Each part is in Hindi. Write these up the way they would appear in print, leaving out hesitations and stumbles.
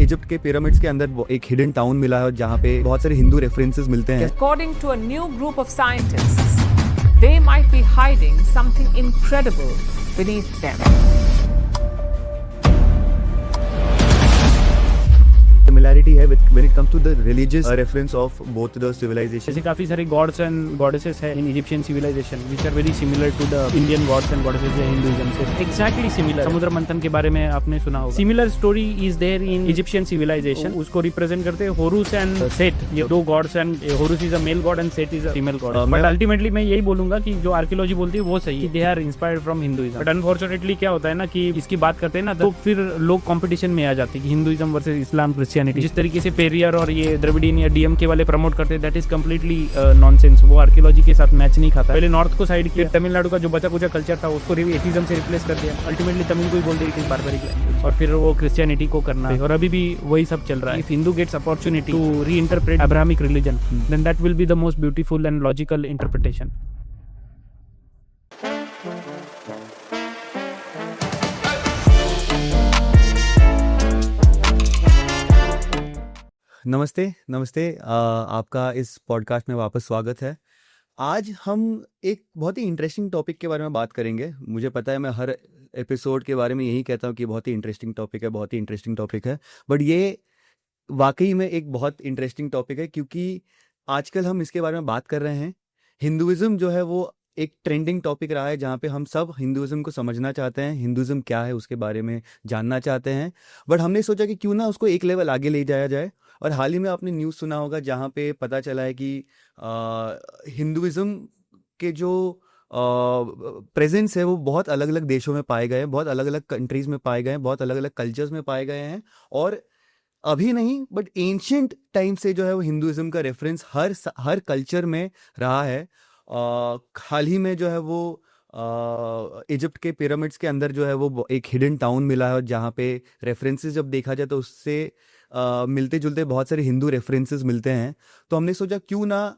इजिप्ट के पिरामिड्स के अंदर एक हिडन टाउन मिला है जहाँ पे बहुत सारे हिंदू रेफरेंसेस मिलते हैं। According to a new group of scientists, they might be hiding something incredible beneath them. Similarity है when it comes to the religious reference of both the civilization. जैसे काफी सारे गॉड्स एंड गॉडेसेस है in Egyptian civilization which are very similar to the Indian gods and goddesses Hinduism से एग्जैक्टली सिमिलर। समुद्र मंथन के बारे में आपने सुना होगा। Similar story is there in Egyptian civilization. उसको रिप्रेजेंट करते हैं होरुस एंड सेट, ये दो gods and Horus is a male god and Set is a female god. But ultimately मैं यही बोलूंगा कि जो आर्कियोलॉजी बोलती है वो सही है, they are inspired from Hinduism. But unfortunately क्या होता है ना कि इसकी बात करते हैं ना तो फिर लोग कंपटीशन में आ जाते हैं कि हिंदुइज्म वर्सेस इस्लाम क्रिश्चियनिटी। जिस तरीके से पेरियर और ये द्रविडियन या डीएमके वाले प्रमोट करते हैं दैट इज कम्प्लीटली नॉनसेंस। वो आर्कियोलॉजी के साथ मैच नहीं खाता। पहले नॉर्थ को साइड किया, तमिलनाडु का जो बचा कुचा कल्चर था उसको एथिज्म से रिप्लेस कर दिया। अल्टीमेटली तमिल को ही बोल दिया बारबरिक लैंग्वेज, और फिर वो क्रिश्चियनिटी को करना है। और अभी भी वही सब चल रहा है। If Hindu gets opportunity to reinterpret Abrahamic religion then that will be the most beautiful and logical interpretation. नमस्ते नमस्ते, आपका इस पॉडकास्ट में वापस स्वागत है। आज हम एक बहुत ही इंटरेस्टिंग टॉपिक के बारे में बात करेंगे। मुझे पता है मैं हर एपिसोड के बारे में यही कहता हूँ कि बहुत ही इंटरेस्टिंग टॉपिक है, बहुत ही इंटरेस्टिंग टॉपिक है, बट ये वाकई में एक बहुत इंटरेस्टिंग टॉपिक है क्योंकि आजकल हम इसके बारे में बात कर रहे हैं। हिंदुइज्म जो है वो एक ट्रेंडिंग टॉपिक रहा है जहाँ पे हम सब हिंदुइज्म को समझना चाहते हैं, हिंदुइज्म क्या है उसके बारे में जानना चाहते हैं। बट हमने सोचा कि क्यों ना उसको एक लेवल आगे ले जाया जाए। और हाल ही में आपने न्यूज़ सुना होगा जहाँ पे पता चला है कि हिंदुइज्म के जो प्रेजेंस है वो बहुत अलग अलग देशों में पाए गए हैं, बहुत अलग अलग कंट्रीज़ में पाए गए हैं, बहुत अलग अलग कल्चर्स में पाए गए हैं। और अभी नहीं बट एंशियंट टाइम से जो है वो हिंदुइज्म का रेफरेंस हर कल्चर में रहा है। हाल ही में जो है वो इजिप्ट के पिरामिड्स के अंदर जो है वो एक हिडन टाउन मिला है, और जहाँ पे रेफरेंसेस जब देखा जाए तो उससे मिलते जुलते बहुत सारे हिंदू रेफरेंसेस मिलते हैं। तो हमने सोचा क्यों ना,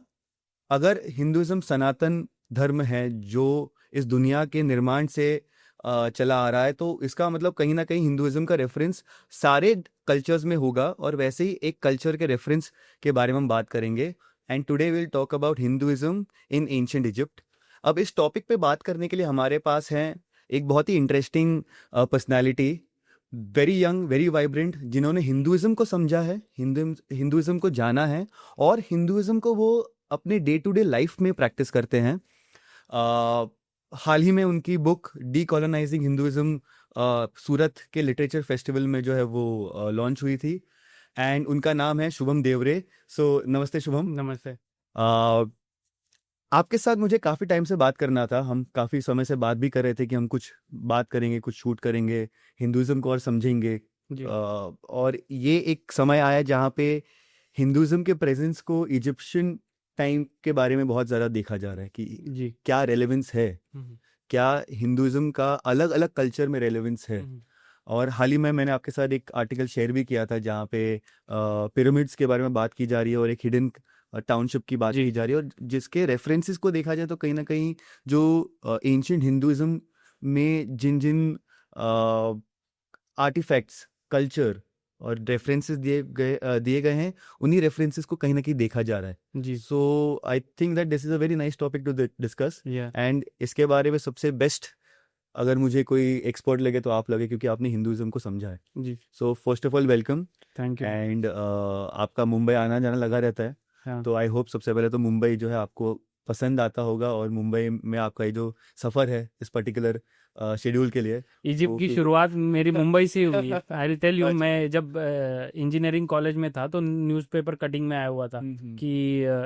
अगर हिंदुइज्म सनातन धर्म है जो इस दुनिया के निर्माण से चला आ रहा है, तो इसका मतलब कहीं ना कहीं हिंदुइज्म का रेफरेंस सारे कल्चर्स में होगा। और वैसे ही एक कल्चर के रेफरेंस के बारे में हम बात करेंगे। And today will talk about Hinduism in ancient Egypt. अब इस टॉपिक पे बात करने के लिए हमारे पास हैं एक बहुत ही interesting personality, very young, very vibrant, जिन्होंने हिंदुइज्म को समझा है, हिंदुइज्म को जाना है और हिंदुइज्म को वो अपने डे टू डे लाइफ में प्रैक्टिस करते हैं। हाल ही में उनकी बुक डीकोलोनाइजिंग हिंदुइज्म सूरत के लिटरेचर फेस्टिवल में जो है वो लॉन्च हुई थी। एंड उनका नाम है शुभम देवरे। सो नमस्ते शुभम। नमस्ते। आपके साथ मुझे काफ़ी टाइम से बात करना था। हम काफ़ी समय से बात भी कर रहे थे कि हम कुछ बात करेंगे, कुछ शूट करेंगे, हिंदुइज्म को और समझेंगे। और ये एक समय आया जहाँ पे हिंदुइज्म के प्रेजेंस को इजिप्शियन टाइम के बारे में बहुत ज़्यादा देखा जा रहा है कि क्या रेलेवेंस है, क्या हिंदुइज्म का अलग अलग कल्चर में रेलेवेंस है। और हाल ही में मैंने आपके साथ एक आर्टिकल शेयर भी किया था जहाँ पे पिरामिड्स के बारे में बात की जा रही है और एक हिडन टाउनशिप की बात की जा रही है, और जिसके रेफरेंसेस को देखा जाए तो कहीं ना कहीं जो एंशिएंट हिंदुइज्म में जिन जिन आर्टिफैक्ट्स, कल्चर और रेफरेंसेस दिए गए हैं, उन्हीं रेफरेंसेस को कहीं ना कहीं देखा जा रहा है जी। So I think that this is a very nice topic to discuss. And इसके बारे में सबसे बेस्ट अगर मुझे कोई एक्सपर्ट लगे तो आप लगे, क्योंकि आपने हिंदुइज्म को समझा है जी। So first of all welcome. Thank you. And आपका मुंबई आना जाना लगा रहता है, तो आई होप सबसे पहले तो मुंबई जो है आपको पसंद आता होगा, और मुंबई में आपका ये जो सफ़र है इस पर्टिकुलर शेड्यूल के लिए। इजिप्ट की शुरुआत मेरी मुंबई से हुई है। आई विल टेल यू, मैं जब इंजीनियरिंग कॉलेज में था तो न्यूज़पेपर कटिंग में आया हुआ था कि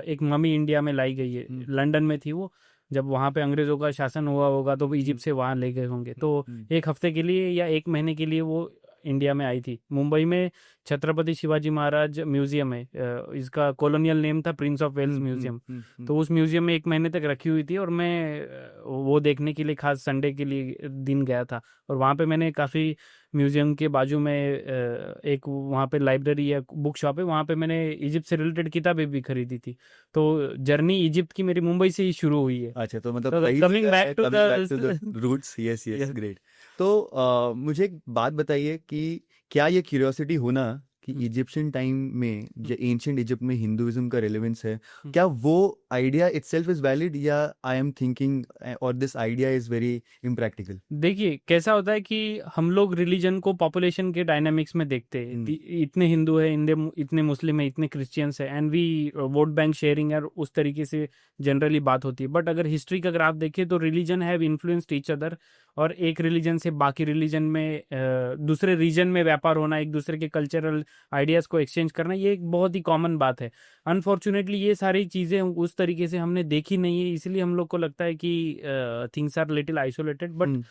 एक मम्मी इंडिया में लाई गई है। लंदन में थी वो, जब वहाँ पे अंग्रेजों का शासन हुआ होगा तो इजिप्ट से वहाँ ले गए होंगे। तो एक हफ्ते के लिए या एक महीने के लिए वो इंडिया में आई थी। मुंबई में छत्रपति शिवाजी महाराज म्यूजियम है, इसका कॉलोनियल नेम था प्रिंस ऑफ वेल्स म्यूजियम। तो उस म्यूजियम में एक महीने तक रखी हुई थी और मैं वो देखने के लिए खास संडे के लिए दिन गया था। और वहाँ पे मैंने काफ़ी म्यूजियम के बाजू में एक वहाँ पे लाइब्रेरी या बुक शॉप है, वहाँ पे मैंने इजिप्ट से रिलेटेड किताबें भी खरीदी थी। तो जर्नी इजिप्ट की मेरी मुंबई से ही शुरू हुई है। अच्छा, तो मतलब coming back to the roots. Yes, great. तो मुझे एक बात बताइए कि क्या ये क्यूरियोसिटी होना कि इजिप्शियन टाइम में जो एंशियंट इजिप्ट में हिंदुइज्म का रेलेवेंस है, क्या वो आइडिया इटसेल्फ इज वैलिड, या आई एम थिंकिंग और this idea is very impractical? देखिए कैसा होता है कि हम लोग रिलीजन को पॉपुलेशन के डायनामिक्स में देखते हैं। इतने हिंदू है, इतने मुस्लिम है, इतने क्रिश्चियंस है, and we vote bank sharing और उस तरीके से जनरली बात होती है। बट अगर हिस्ट्री का ग्राफ देखें तो religion have influenced each other, और एक रिलीजन से बाकी रिलीजन में दूसरे रीजन में व्यापार होना, एक दूसरे के कल्चरल आइडियाज़ को एक्सचेंज करना, ये एक बहुत ही कॉमन बात है। अनफॉर्चुनेटली ये सारी चीज़ें उस तरीके से हमने देखी नहीं है, इसलिए हम लोग को लगता है कि things are little isolated. But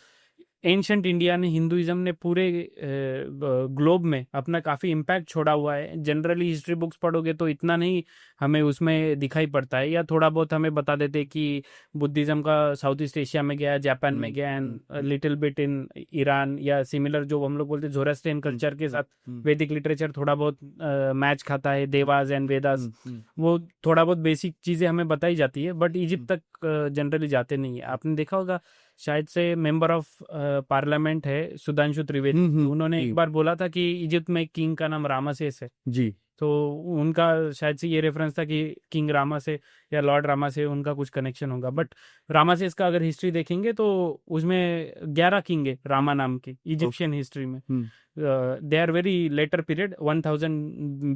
ancient India ने, हिंदुइज्म ने पूरे ग्लोब में अपना काफ़ी इम्पैक्ट छोड़ा हुआ है। जनरली हिस्ट्री बुक्स पढ़ोगे तो इतना नहीं हमें उसमें दिखाई पड़ता है, या थोड़ा बहुत हमें बता देते कि बुद्धिज़्म का साउथ ईस्ट एशिया में गया, जापान में गया, and little bit in Iran, या सिमिलर जो हम लोग बोलते हैं ज़ोरास्ट्रियन कल्चर के साथ वैदिक लिटरेचर थोड़ा बहुत मैच खाता है, देवास एंड वेदास, वो थोड़ा बहुत बेसिक चीज़ें हमें बताई जाती है। बट इजिप्ट तक जनरली जाते नहीं है। आपने देखा होगा शायद से मेंबर ऑफ पार्लियामेंट है सुधांशु त्रिवेदी, उन्होंने एक बार बोला था कि इजिप्ट में एक किंग का नाम रामासेस है जी। तो उनका शायद से ये रेफरेंस था कि किंग रामा से या लॉर्ड रामा से उनका कुछ कनेक्शन होगा। बट रामासेस का अगर हिस्ट्री देखेंगे तो उसमें 11 किंग है रामा नाम के इजिप्शियन हिस्ट्री में। They are very later period 1000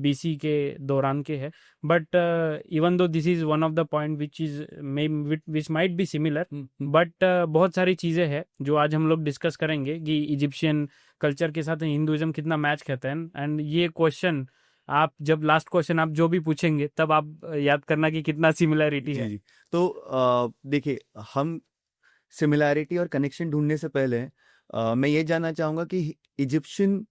BC के दौरान के है। But even though this is one of the point which might be similar, but बहुत सारी चीज़ें हैं जो आज हम लोग डिस्कस करेंगे कि इजिप्शियन कल्चर के साथ हिंदुइज्म कितना मैच करता है। एंड ये क्वेश्चन आप जब लास्ट क्वेश्चन आप जो भी पूछेंगे तब आप याद करना कि कितना सिमिलैरिटी है। जी। तो देखिए, हम सिमिलैरिटी और कनेक्शन ढूंढने से पहले मैं ये जानना चाहूँगा कि इजिप्शियन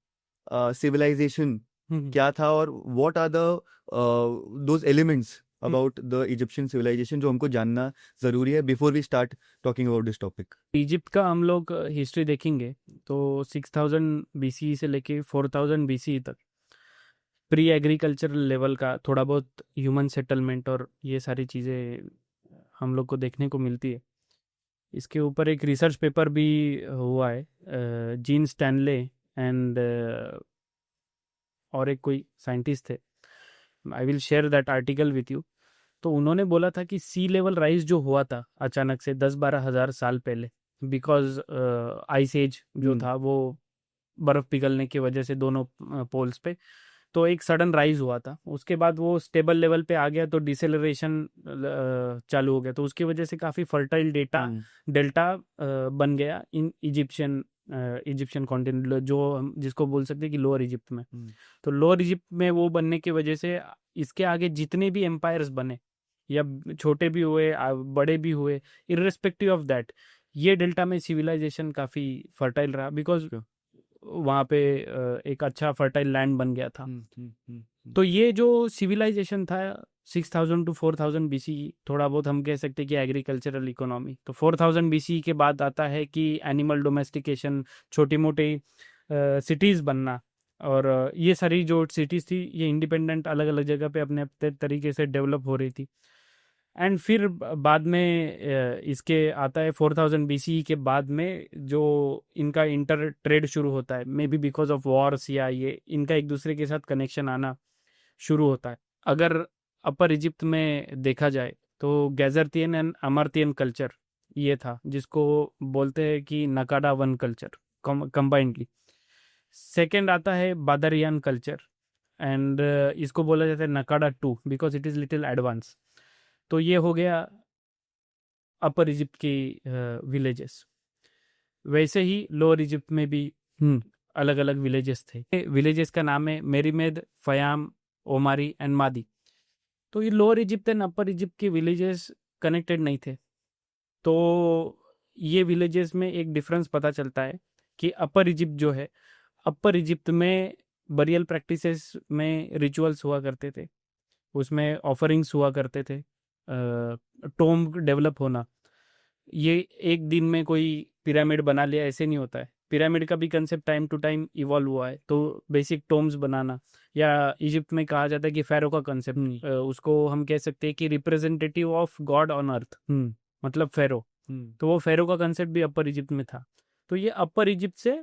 सिविलाइजेशन क्या था, और what are those elements about the Egyptian civilization जो हमको जानना ज़रूरी है before we start talking about this topic. Egypt का हम लोग हिस्ट्री देखेंगे तो 6000 BCE से लेके 4000 BCE तक प्री एग्रीकल्चरल लेवल का थोड़ा बहुत ह्यूमन सेटलमेंट और ये सारी चीज़ें हम लोग को देखने को मिलती है। इसके ऊपर एक रिसर्च पेपर भी हुआ है, जीन स्टैनले एंड और एक कोई साइंटिस्ट थे, I will share that article with you. तो उन्होंने बोला था कि सी लेवल राइज जो हुआ था अचानक से 10-12 हज़ार साल पहले, बिकॉज आइस एज जो था वो बर्फ़ पिघलने की वजह से दोनों पोल्स पे, तो एक सडन राइज हुआ था। उसके बाद वो स्टेबल लेवल पे आ गया तो डिसेलरेशन चालू हो गया, तो उसकी वजह से काफ़ी फर्टाइल डेल्टा बन गया इन इजिप्शियन कॉन्टिनेंट, जो जिसको बोल सकते हैं कि लोअर इजिप्ट में। तो लोअर इजिप्ट में वो बनने की वजह से इसके आगे जितने भी एम्पायर्स बने, या छोटे भी हुए बड़े भी हुए, इर्रेस्पेक्टिव ऑफ दैट, ये डेल्टा में सिविलाइजेशन काफ़ी फर्टाइल रहा, बिकॉज वहाँ पे एक अच्छा फर्टाइल लैंड बन गया था। तो ये जो सिविलाइजेशन था 6000 to 4000 BCE, थोड़ा बहुत हम कह सकते हैं कि एग्रीकल्चरल इकोनॉमी। तो 4000 BCE के बाद आता है कि एनिमल डोमेस्टिकेशन, छोटी मोटी सिटीज़ बनना, और ये सारी जो सिटीज़ थी ये इंडिपेंडेंट अलग अलग जगह पे अपने अपने तरीके से डेवलप हो रही थी। एंड फिर बाद में इसके आता है 4000 BCE के बाद में जो इनका इंटर ट्रेड शुरू होता है, may be because of Wars, या ये इनका एक दूसरे के साथ कनेक्शन आना शुरू होता है। अगर अपर इजिप्ट में देखा जाए तो गैजरतियन एंड अमर्तियन कल्चर ये था, जिसको बोलते हैं कि नकाडा वन कल्चर कंबाइंडली। सेकेंड आता है बादरियान कल्चर, एंड इसको बोला जाता है नकाडा 2 because it is little advance. तो ये हो गया अपर इजिप्ट की विलेजेस। वैसे ही लोअर इजिप्ट में भी अलग अलग विलेजेस थे। विलेजेस का नाम है मेरीमेद, फयाम, ओमारी एंड मादी। तो ये lower Egypt and upper Egypt के विलेजेस कनेक्टेड नहीं थे। तो ये विलेजेस में एक डिफरेंस पता चलता है कि अपर इजिप्ट जो है, अपर इजिप्ट में बरियल प्रैक्टिसेस में रिचुअल्स हुआ करते थे, उसमें ऑफरिंग्स हुआ करते थे, टोम डेवलप होना। ये एक दिन में कोई पिरामिड बना लिया ऐसे नहीं होता है। पिरामिड का भी concept time to time evolve हुआ है। तो बेसिक टोम्स बनाना, या इजिप्ट में कहा जाता है कि फेरो का कंसेप्ट, उसको हम कह सकते हैं कि representative of God on earth, मतलब फेरो। तो वो फेरो का कंसेप्ट भी अपर इजिप्ट में था। तो ये अपर इजिप्ट से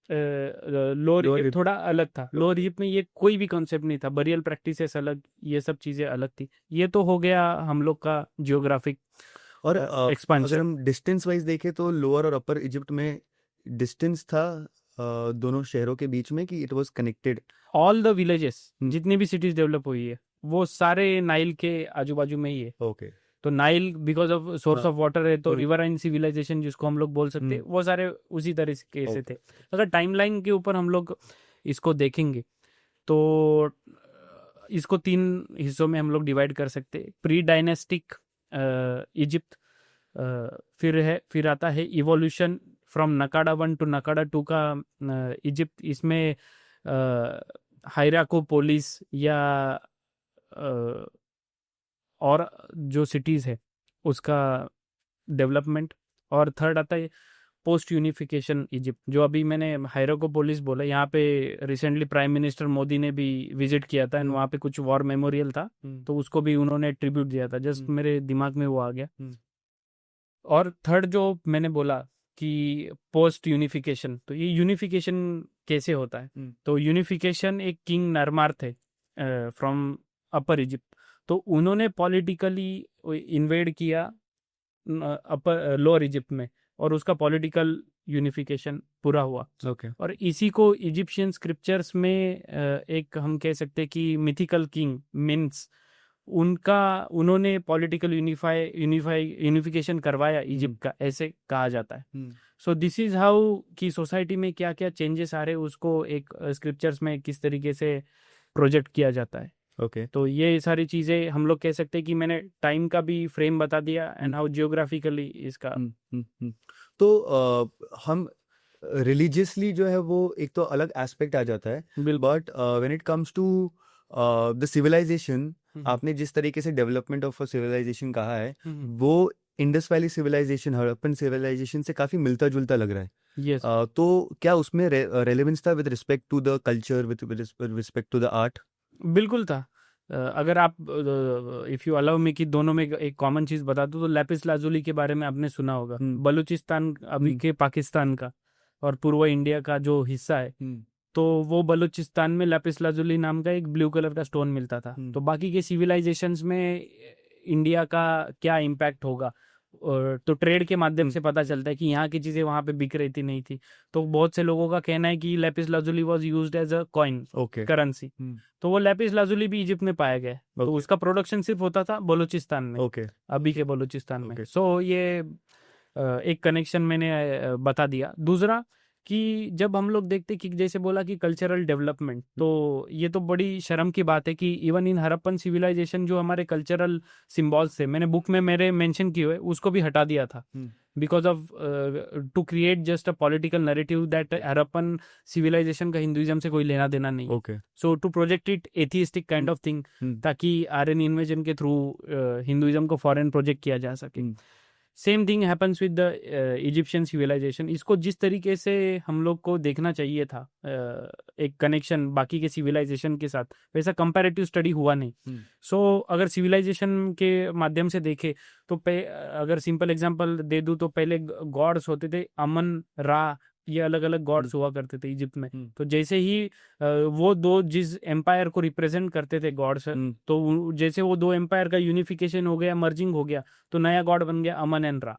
लोअर Lower इजिप्ट Egypt. थोड़ा अलग था। लोअर इजिप्ट में ये कोई भी कॉन्सेप्ट नहीं था, बरियल प्रैक्टिसेस अलग, ये सब चीजें अलग थी। ये तो हो गया हम लोग का जियोग्राफिक और अगर एक्सपांशन। हम डिस्टेंस वाइज देखें तो लोअर और अपर इजिप्ट में डिस्टेंस था दोनों शहरों के बीच में कि it was connected. All the villages, hmm. जितनी भी सिटीज डेवलप हुई है वो सारे नाइल के आजू बाजू में ही है। ओके। तो नाइल बिकॉज ऑफ सोर्स हाँ। ऑफ वाटर है, तो और- रिवराइन सिविलाइजेशन जिसको हम लोग बोल सकते हैं, वो सारे उसी तरीके से ओके। थे। अगर टाइमलाइन के ऊपर हम लोग इसको देखेंगे तो इसको 3 हिस्सों में हम लोग डिवाइड कर सकते हैं। प्री डायनेस्टिक इजिप्ट, फिर आता है इवोल्यूशन फ्रॉम नकाडा 1 टू नकाडा 2 का इजिप्ट। इसमें हायराकोपोलिस या और जो सिटीज़ है उसका डेवलपमेंट। और थर्ड आता है पोस्ट यूनिफिकेशन इजिप्ट, जो अभी मैंने हायराकोपोलिस बोला, यहाँ पे रिसेंटली प्राइम मिनिस्टर मोदी ने भी विजिट किया था एंड वहाँ पे कुछ वॉर मेमोरियल था, तो उसको भी उन्होंने ट्रिब्यूट दिया था। जस्ट मेरे दिमाग में वो आ गया। और थर्ड जो मैंने बोला कि पोस्ट यूनिफिकेशन, तो ये यूनिफिकेशन कैसे होता है? तो यूनिफिकेशन एक किंग नरमार थे फ्रॉम अपर इजिप्ट, तो उन्होंने पॉलिटिकली इन्वेड किया अपर लोअर इजिप्ट में, और उसका पॉलिटिकल यूनिफिकेशन पूरा हुआ। ओके। और इसी को इजिप्शियन स्क्रिप्चर्स में एक हम कह सकते हैं कि मिथिकल किंग मीन्स उन्होंने पॉलिटिकल यूनिफिकेशन करवाया इजिप्ट का, ऐसे कहा जाता है। सो दिस इज हाउ कि सोसाइटी में क्या क्या चेंजेस आ रहे हैं उसको एक स्क्रिप्चर्स में किस तरीके से प्रोजेक्ट किया जाता है। ओके। तो ये सारी चीजें हम लोग कह सकते हैं कि मैंने टाइम का भी फ्रेम बता दिया एंड हाउ जियोग्राफिकली इसका। तो हम रिलीजियसली जो है वो एक तो अलग एस्पेक्ट आ जाता है, but when it comes to the civilization, आपने जिस तरीके से डेवलपमेंट ऑफ अ सिविलाइजेशन कहा है वो Indus valley civilization, Harappan civilization से काफी मिलता जुलता लग रहा है। यस, तो क्या उसमें रेलेवेंस था with respect to the culture, with respect to the art? बिल्कुल था। अगर आप इफ यू अलाउ मी कि दोनों में एक कॉमन चीज बता दूं, तो लैपिस लाजुली के बारे में आपने सुना होगा। बलूचिस्तान अभी के पाकिस्तान का और पूर्व इंडिया का जो हिस्सा है, तो वो बलूचिस्तान में लैपिस लाजुली नाम का एक ब्लू कलर का स्टोन मिलता था। तो बाकी के सिविलाइजेशंस में इंडिया का क्या इम्पैक्ट होगा, तो ट्रेड के माध्यम से पता चलता है कि यहाँ की चीजें वहां पे बिक रही थी, नहीं थी। तो बहुत से लोगों का कहना है कि lapis lazuli was used as a coin, okay. Currency. तो वो लैपिस लाजुली भी इजिप्ट में पाया गया है। तो Okay. उसका प्रोडक्शन सिर्फ होता था बलूचिस्तान में, ओके। अभी के बलूचिस्तान में। Okay. सो ये एक कनेक्शन मैंने बता दिया। दूसरा कि जब हम लोग देखते कि जैसे बोला कि कल्चरल डेवलपमेंट, तो ये तो बड़ी शर्म की बात है कि इवन इन हड़प्पन सिविलाइजेशन जो हमारे कल्चरल सिंबल्स थे, मैंने बुक में मेरे मेंशन किए हुए, उसको भी हटा दिया था because of to create just a political narrative that Harappan civilization का हिंदुइज्म से कोई लेना देना नहीं। Okay. So to project it atheistic kind of thing, ताकि आर्यन इन्वेजन के थ्रू हिंदुइज्म को फॉरेन प्रोजेक्ट किया जा सके। Same thing happens with the Egyptian civilization. इसको जिस तरीके से हम लोग को देखना चाहिए था एक कनेक्शन बाकी के सिविलाइजेशन के साथ, वैसा कंपैरेटिव स्टडी हुआ नहीं। सो अगर सिविलाइजेशन के माध्यम से देखे तो अगर सिंपल एग्जांपल दे दूं तो पहले गॉड्स होते थे, अमन, रा, ये अलग अलग गॉड्स हुआ करते थे इजिप्ट में। तो जैसे ही वो दो जिस एम्पायर को रिप्रेजेंट करते थे गॉड्स, तो जैसे वो दो एम्पायर का यूनिफिकेशन हो गया, मर्जिंग हो गया, तो नया गॉड बन गया अमन एंड रा।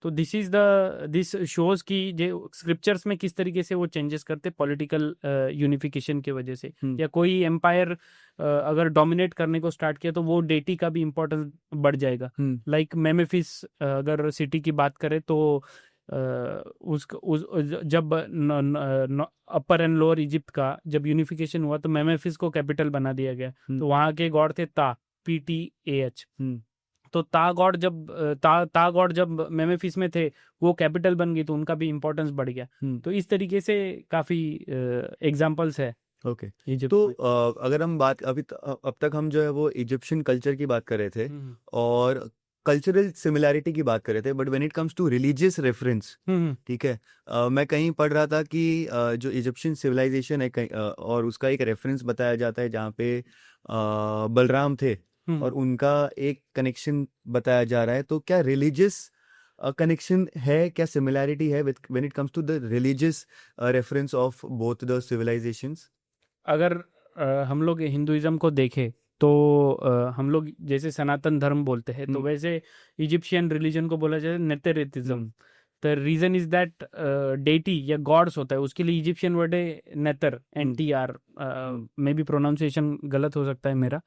तो दिस शोज कि जो स्क्रिप्चर्स में किस तरीके से वो चेंजेस करते पॉलिटिकल यूनिफिकेशन की वजह से, या कोई एम्पायर अगर डोमिनेट करने को स्टार्ट किया तो वो डेटी का भी इम्पोर्टेंस बढ़ जाएगा। लाइक मेमेफिस अगर सिटी की बात करें तो जब अपर एंड लोअर इजिप्ट का जब यूनिफिकेशन हुआ तो मेमेफिस को कैपिटल बना दिया गया। तो वहां के गॉड थे ता, PTAH। तो ता गॉड जब मेमेफिस में थे वो कैपिटल बन गई, तो उनका भी इम्पोर्टेंस बढ़ गया। तो इस तरीके से काफी एग्जांपल्स है। ओके। तो अगर हम बात अब तक हम जो है वो इजिप्शियन कल्चर की बात कर रहे थे और कल्चरल सिमिलैरिटी की बात कर रहे थे, but when it comes to religious reference, ठीक है, मैं कहीं पढ़ रहा था कि जो इजिप्शियन सिविलाइजेशन है और उसका एक रेफरेंस बताया जाता है जहाँ पे बलराम थे और उनका एक कनेक्शन बताया जा रहा है। तो क्या रिलीजियस कनेक्शन है, क्या सिमिलैरिटी है with when it comes to the religious reference of both the civilizations? अगर हम लोग हिंदुइज्म को देखें तो हम लोग जैसे सनातन धर्म बोलते हैं, तो वैसे इजिप्शियन रिलीजन को बोला जाता है Neterism. The reason is that deity या गॉड्स होता है, उसके लिए इजिप्शियन वर्ड है neter, NTR। Maybe pronunciation गलत हो सकता है मेरा।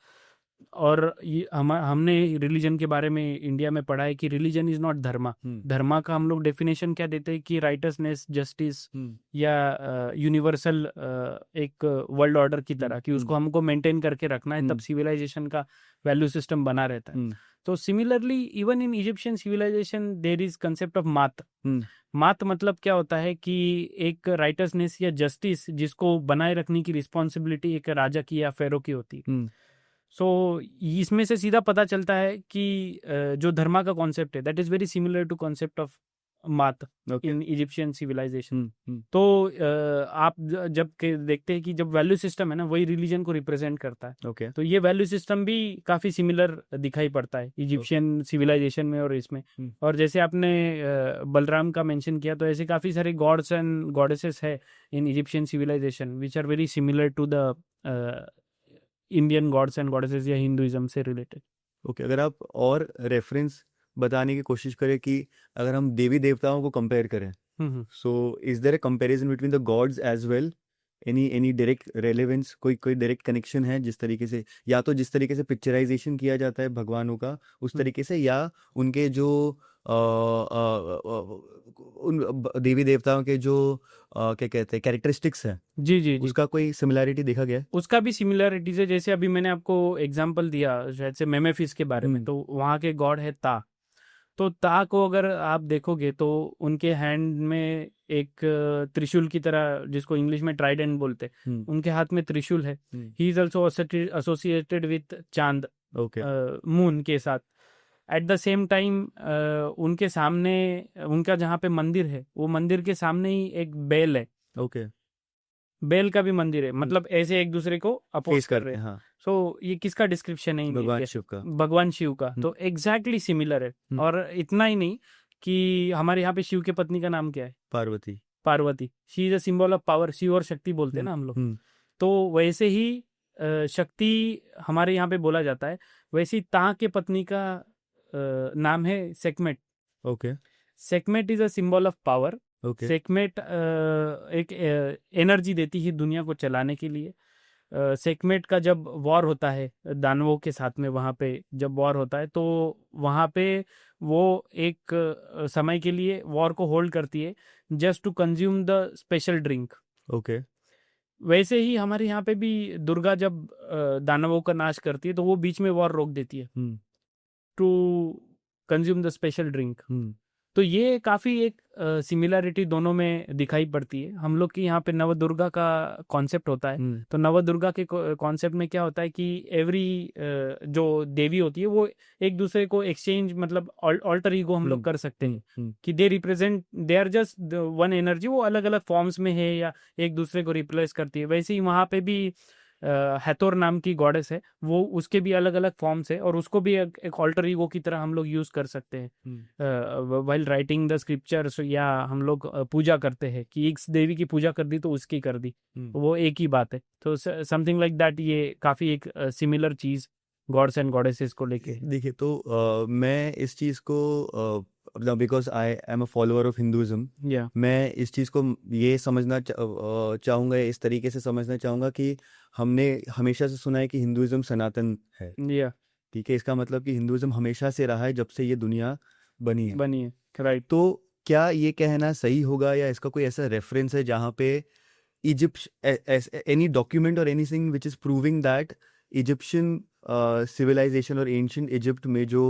और ये हमने रिलीजन के बारे में इंडिया में पढ़ा है कि रिलीजन इज नॉट धर्मा। धर्मा का हम लोग डेफिनेशन क्या देते हैं कि राइटसनेस, जस्टिस या यूनिवर्सल एक वर्ल्ड ऑर्डर की तरह, कि उसको हमको मेंटेन करके रखना है, तब सिविलाइजेशन का वैल्यू सिस्टम बना रहता है। तो similarly even in Egyptian civilization there is concept of Maat. Maat मतलब क्या होता है कि एक राइटसनेस या जस्टिस जिसको बनाए रखने की रिस्पॉन्सिबिलिटी एक राजा की या फेरो की होती है। सो इसमें से सीधा पता चलता है कि जो धर्मा का कॉन्सेप्ट है that is very similar to concept of Maat in Egyptian civilisation. तो आप जब देखते हैं कि जब वैल्यू सिस्टम है ना, वही रिलीजन को रिप्रेजेंट करता है। तो ये वैल्यू सिस्टम भी काफी सिमिलर दिखाई पड़ता है इजिप्शियन सिविलाइजेशन में और इसमें। और जैसे आपने बलराम का मेंशन किया, तो ऐसे काफी सारे गॉड्स एंड गॉडेसेस है in Egyptian civilization which are very similar to the Indian gods and goddesses या हिंदुइज्म से रिलेटेड। ओके, अगर आप और रेफरेंस बताने की कोशिश करें कि अगर हम देवी देवताओं को कंपेयर करें, so is there a comparison between the gods as well? Any direct relevance, कोई डायरेक्ट कनेक्शन है? जिस तरीके से, या तो जिस तरीके से पिक्चराइजेशन किया जाता है भगवानों का उस तरीके से, या उनके जो उन देवी देवताओं के जो क्या कहते हैं कैरेक्टरिस्टिक्स हैं, जी, उसका कोई सिमिलैरिटी देखा गया है? उसका भी सिमिलरिटीज है। जैसे अभी मैंने आपको एग्जांपल दिया शायद से मेमेफिस के बारे में, तो वहाँ के गॉड है ता। तो ता को अगर आप देखोगे तो उनके हैंड में एक त्रिशूल की तरह, जिसको इंग्लिश में ट्राइडेंट बोलते हैं, उनके हाथ में त्रिशूल है। He is also associated with चांद, मून के साथ। एट द सेम टाइम उनके सामने, उनका जहाँ पे मंदिर है, वो मंदिर के सामने ही एक बेल है। बेल का भी मंदिर है, मतलब ऐसे एक दूसरे को अपोज कर रहे हैं। सो ये किसका डिस्क्रिप्शन है? भगवान शिव का। भगवान शिव का। तो एग्जैक्टली सिमिलर है। और इतना ही नहीं कि हमारे यहाँ पे शिव के पत्नी का नाम क्या है? Parvati. She is a symbol of power. Shiv और शक्ति बोलते हैं ना हम लोग। तो वैसे ही शक्ति हमारे यहाँ पे बोला जाता है। वैसे ही ता के पत्नी का नाम है Sekhmet. Sekhmet is a symbol of power. Sekhmet एक एनर्जी देती है दुनिया को चलाने के लिए। सेकमेट का जब वॉर होता है दानवों के साथ में, वहाँ पे जब वॉर होता है, तो वहाँ पे वो एक समय के लिए वॉर को होल्ड करती है, just to consume the special drink. वैसे ही हमारे यहाँ पे भी दुर्गा जब दानवों का नाश करती है, तो वो बीच में वॉर रोक देती है to consume the special drink. तो ये काफ़ी एक सिमिलरिटी दोनों में दिखाई पड़ती है। हम लोग के यहाँ पे नवदुर्गा का कॉन्सेप्ट होता है। तो नवदुर्गा के कॉन्सेप्ट में क्या होता है कि एवरी जो देवी होती है वो एक दूसरे को एक्सचेंज, मतलब ऑल्टर ईगो हम लोग कर सकते हैं कि they represent, they are just one energy, वो अलग अलग फॉर्म्स में है या एक दूसरे को रिप्लेस करती है। वैसे ही वहाँ पे भी हैथोर नाम की गॉडेस है, वो उसके भी अलग अलग फॉर्म्स है और उसको भी एक ऑल्टर ईगो की तरह हम लोग यूज कर सकते हैं व्हाइल राइटिंग द स्क्रिप्चर्स, या हम लोग पूजा करते हैं कि एक देवी की पूजा कर दी तो उसकी कर दी, वो एक ही बात है। तो समथिंग लाइक दैट, ये काफी एक सिमिलर चीज गॉड्स एंड गॉडेसेस को लेके। देखिए, तो मैं इस चीज को because I am a follower of Hinduism, मैं इस चीज़ को ये समझना चाहूँगा, इस तरीके से समझना चाहूँगा कि हमने हमेशा से सुना है कि हिंदुइज्म सनातन है। ठीक है, इसका मतलब कि हिंदुइज्म हमेशा से रहा है, जब से ये दुनिया बनी है। राइट। तो क्या ये कहना सही होगा, या इसका कोई ऐसा रेफरेंस है जहाँ पे एनी डॉक्यूमेंट और anything which is proving that Egyptian civilization और एंशिएंट इजिप्ट में जो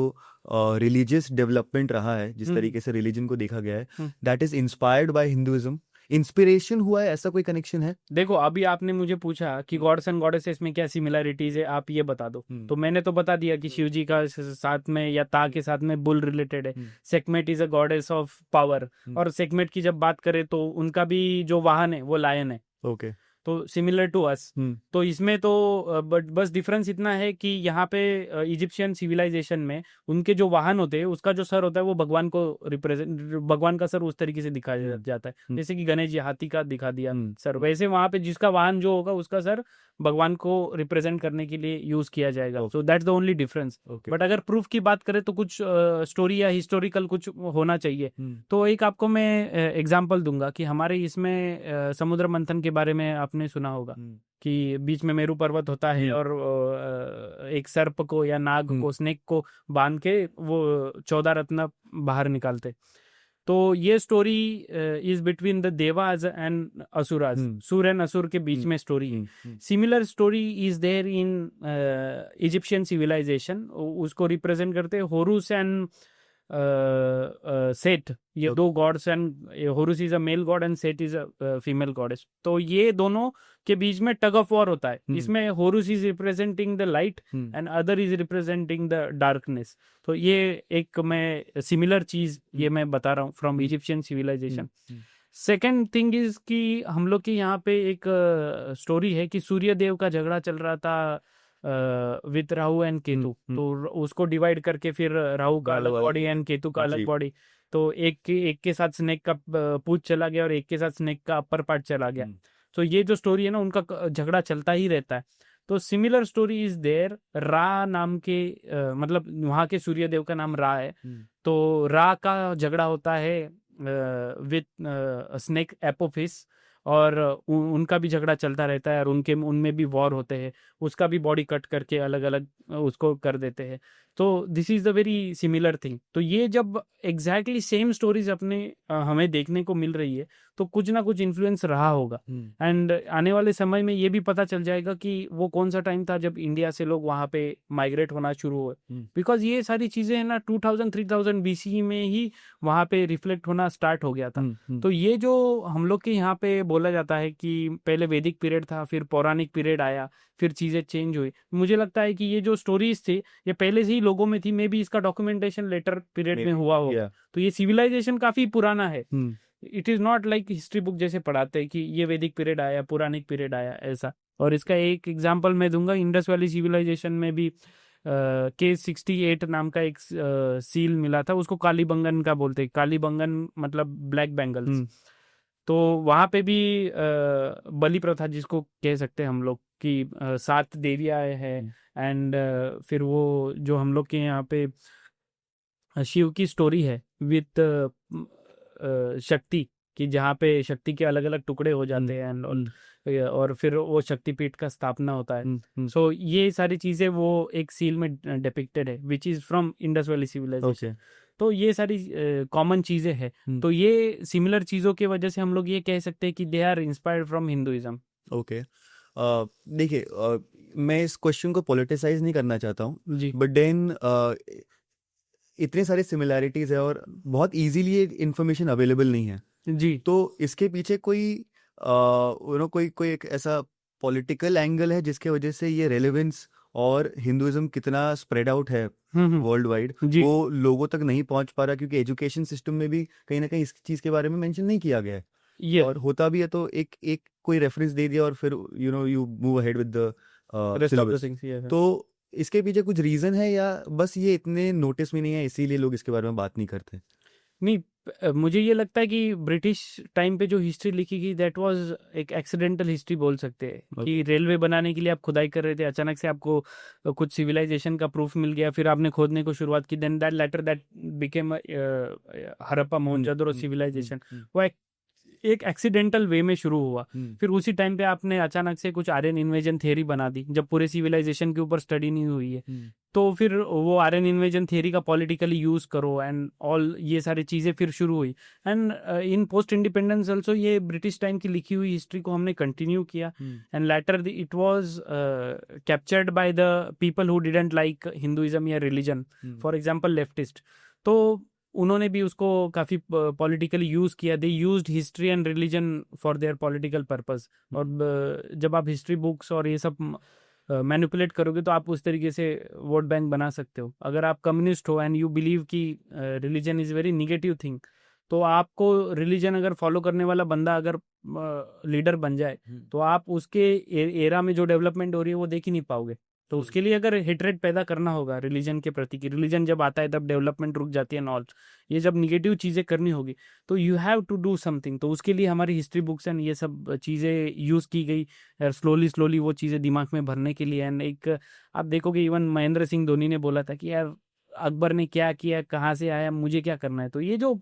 रिलीजियस डेवलपमेंट रहा है, जिस तरीके से रिलीजन को देखा गया है, that is inspired by Hinduism, inspiration हुआ है, ऐसा कोई कनेक्शन है? देखो, अभी आपने मुझे पूछा कि गॉड्स एंड गॉडेसेस में क्या सिमिलरिटीज है, आप ये बता दो। तो मैंने तो बता दिया कि शिव जी का साथ में या ता के साथ में बुल रिलेटेड है। Sekhmet is a goddess of power, और सेकमेट की जब बात करें तो उनका भी जो वाहन है वो लायन है। तो सिमिलर टू अस। तो इसमें तो बट बस डिफरेंस इतना है कि यहाँ पे इजिप्शियन सिविलाइजेशन में उनके जो वाहन होते हैं उसका जो सर होता है वो भगवान को रिप्रेजेंट, भगवान का सर उस तरीके से दिखाया जाता है, जैसे कि गणेश जी हाथी का दिखा दिया सर, वैसे वहां पे जिसका वाहन जो होगा उसका सर भगवान को रिप्रेजेंट करने के लिए यूज किया जाएगा। So that's the only difference. But अगर प्रूफ की बात करें तो कुछ स्टोरी या हिस्टोरिकल कुछ होना चाहिए। तो एक आपको मैं एग्जांपल दूंगा कि हमारे इसमें समुद्र मंथन के बारे में आपने सुना होगा कि बीच में मेरू पर्वत होता है और एक सर्प को या नाग को, स्नेक को बांध के वो 14 रत्न बाहर निकालते। तो ये story is between the devas and asuras, सुर एंड असुर के बीच में स्टोरी है। Similar story is there in Egyptian civilization, उसको रिप्रेजेंट करते हैं होरुस एंड सेट, ये दो gods, and Horus is a male god and Set is a female goddess. तो ये दोनों के बीच में टग ऑफ वॉर होता है, इसमें Horus is representing the light and other is representing the darkness. तो ये एक मैं सिमिलर चीज ये मैं बता रहा हूँ from Egyptian civilization. Second thing is कि हम लोग के यहाँ पे एक स्टोरी है कि सूर्य देव का झगड़ा चल रहा था विथ राहु एंड केतु। तो उसको डिवाइड करके फिर राहु का अलग बॉडी एंड केतु का अलग बॉडी, तो एक के साथ स्नेक का पूंछ चला गया और एक के साथ स्नेक का अपर पार्ट चला गया। तो ये जो स्टोरी है ना उनका झगड़ा चलता ही रहता है। तो सिमिलर स्टोरी इज देयर, रा नाम के मतलब वहां के सूर्य देव का नाम रा है। तो रा का झगड़ा होता है विथ स्नेक एपोफिस, और उनका भी झगड़ा चलता रहता है और उनमें भी वॉर होते हैं, उसका भी बॉडी कट करके अलग अलग उसको कर देते हैं। तो this is the very similar thing. तो ये जब एग्जैक्टली सेम स्टोरीज अपने हमें देखने को मिल रही है तो कुछ ना कुछ इन्फ्लुएंस रहा होगा। एंड आने वाले समय में ये भी पता चल जाएगा कि वो कौन सा टाइम था जब इंडिया से लोग वहां पे माइग्रेट होना शुरू हुए, बिकॉज ये सारी चीजें है ना 2000-3000 BC में ही वहां पे रिफ्लेक्ट होना स्टार्ट हो गया था। तो ये जो हम लोग के यहाँ पे बोला जाता है कि पहले वैदिक पीरियड था, फिर पौराणिक पीरियड आया, फिर चीजें चेंज हुई, मुझे लगता है कि ये जो स्टोरीज थी ये पहले से ही लोगों में थी, मे बी इसका डॉक्यूमेंटेशन लेटर पीरियड में हुआ होगा। तो ये सिविलाइजेशन काफी पुराना है। It is not like history book जैसे पढ़ाते हैं कि ये वैदिक पीरियड आया, पौराणिक पीरियड आया, ऐसा। और इसका एक एग्जांपल मैं दूंगा, इंडस वैली सिविलाइजेशन में भी K68 नाम का एक सील मिला था, उसको कालीबंगन का बोलते हैं। कालीबंगन मतलब ब्लैक बैंगल्स। तो वहां पे भी बलि प्रथा जिसको कह सकते हैं हम लोग कि 7 देवियां हैं, एंड फिर वो जो हम लोग के यहाँ पे शिव की स्टोरी है विथ शक्ति, कि जहाँ पे शक्ति के अलग अलग टुकड़े हो जाते हैं एंड और फिर वो शक्तिपीठ का स्थापना होता है। सो ये सारी चीजें वो एक सील में डिपिक्टेड है which is from Indus valley civilization. तो ये सारी कॉमन चीजें हैं। तो ये सिमिलर चीजों की वजह से हम लोग ये कह सकते हैं कि they are inspired from Hinduism. Okay, देखिए मैं इस क्वेश्चन को पॉलिटिसाइज नहीं करना चाहता हूँ जी, बट देन इतने सारे सिमिलैरिटीज है और बहुत इजीली ये इन्फॉर्मेशन अवेलेबल नहीं है जी। तो इसके पीछे कोई कोई एक ऐसा पॉलिटिकल एंगल है जिसके वजह से ये रेलेवेंस और हिंदुइज्म कितना स्प्रेड आउट है वर्ल्ड वाइड वो लोगों तक नहीं पहुंच पा रहा, क्योंकि एजुकेशन सिस्टम में भी कहीं ना कहीं इस चीज के बारे में मेंशन नहीं किया गया है। और होता भी है तो एक कोई रेफरेंस दे दिया और फिर you move ahead with the syllabus. तो इसके पीछे कुछ रीजन है या बस ये इतने नोटिस में नहीं है इसीलिए लोग इसके बारे में बात नहीं करते? नहीं, मुझे ये लगता है कि ब्रिटिश टाइम पे जो हिस्ट्री लिखी गई दैट वाज एक एक्सीडेंटल हिस्ट्री बोल सकते हैं। कि रेलवे बनाने के लिए आप खुदाई कर रहे थे, अचानक से आपको कुछ सिविलाइजेशन का प्रूफ मिल गया, फिर आपने खोदने को शुरुआत की, then that later that became Harappa Mohenjodaro civilization. वो एक एक्सीडेंटल वे में शुरू हुआ। फिर उसी टाइम पे आपने अचानक से कुछ आर्यन इन्वेजन थियरी बना दी, जब पूरे सिविलाइजेशन के ऊपर स्टडी नहीं हुई है। तो फिर वो आर्यन इन्वेजन थियरी का पॉलिटिकली यूज करो एंड ऑल ये सारी चीजें फिर शुरू हुई। And in post independence also ये ब्रिटिश टाइम की लिखी हुई हिस्ट्री को हमने कंटिन्यू किया and later it was captured by the people who didn't like Hinduism या रिलीजन, फॉर एग्जांपल लेफ्टिस्ट। तो उन्होंने भी उसको काफी पॉलिटिकली यूज किया। They used history and religion for their political purpose. और जब आप हिस्ट्री बुक्स और ये सब मैनिपुलेट करोगे तो आप उस तरीके से वोट बैंक बना सकते हो। अगर आप कम्युनिस्ट हो एंड यू बिलीव कि religion is very negative thing, तो आपको रिलीजन अगर फॉलो करने वाला बंदा अगर लीडर बन जाए तो आप उसके एरा में जो डेवलपमेंट हो रही है वो देख ही नहीं पाओगे। तो उसके लिए अगर हेट्रेड पैदा करना होगा रिलीजन के प्रति, कि रिलीजन जब आता है तब डेवलपमेंट रुक जाती है नॉल, ये जब निगेटिव चीज़ें करनी होगी तो you have to do something. तो उसके लिए हमारी हिस्ट्री बुक्स एंड ये सब चीज़ें यूज़ की गई स्लोली स्लोली वो चीज़ें दिमाग में भरने के लिए। एंड एक आप देखोगे इवन महेंद्र सिंह धोनी ने बोला था कि यार अकबर ने क्या किया, कहाँ से आया, मुझे क्या करना है। तो ये जो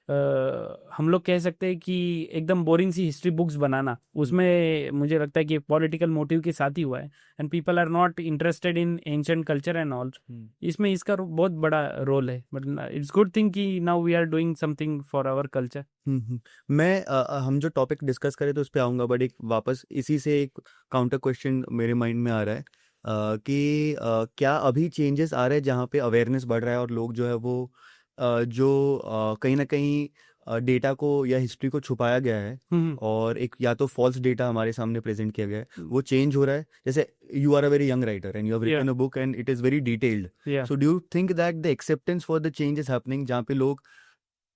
हम लोग कह सकते हैं कि एकदम बोरिंग सी हिस्ट्री बुक्स बनाना, उसमें मुझे लगता है कि पॉलिटिकल मोटिव के साथ ही हुआ है and people are not interested in ancient culture and all. इसमें इसका बहुत बड़ा रोल है, बट इट्स गुड थिंग कि now we are doing something for our culture. हम जो टॉपिक डिस्कस करें तो उस पर आऊँगा, बट एक वापस इसी से एक काउंटर क्वेश्चन मेरे माइंड में आ रहा है कि क्या अभी चेंजेस आ रहे हैं जहाँ पे अवेयरनेस बढ़ रहा है और लोग जो है वो कहीं ना कहीं डेटा को या हिस्ट्री को छुपाया गया है और एक या तो फॉल्स डेटा हमारे सामने प्रेजेंट किया गया है, वो चेंज हो रहा है। जैसे you are a very young writer and you have written a book and it is very detailed, so do you think that the acceptance for the change is happening, जहाँ पे लोग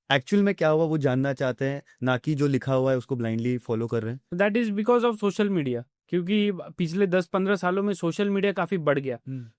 एक्चुअल में क्या हुआ वो जानना चाहते हैं, ना कि जो लिखा हुआ है उसको ब्लाइंडली फॉलो कर रहे हैं? That is because of social media, क्योंकि पिछले 10-15 सालों में सोशल मीडिया काफी बढ़ गया।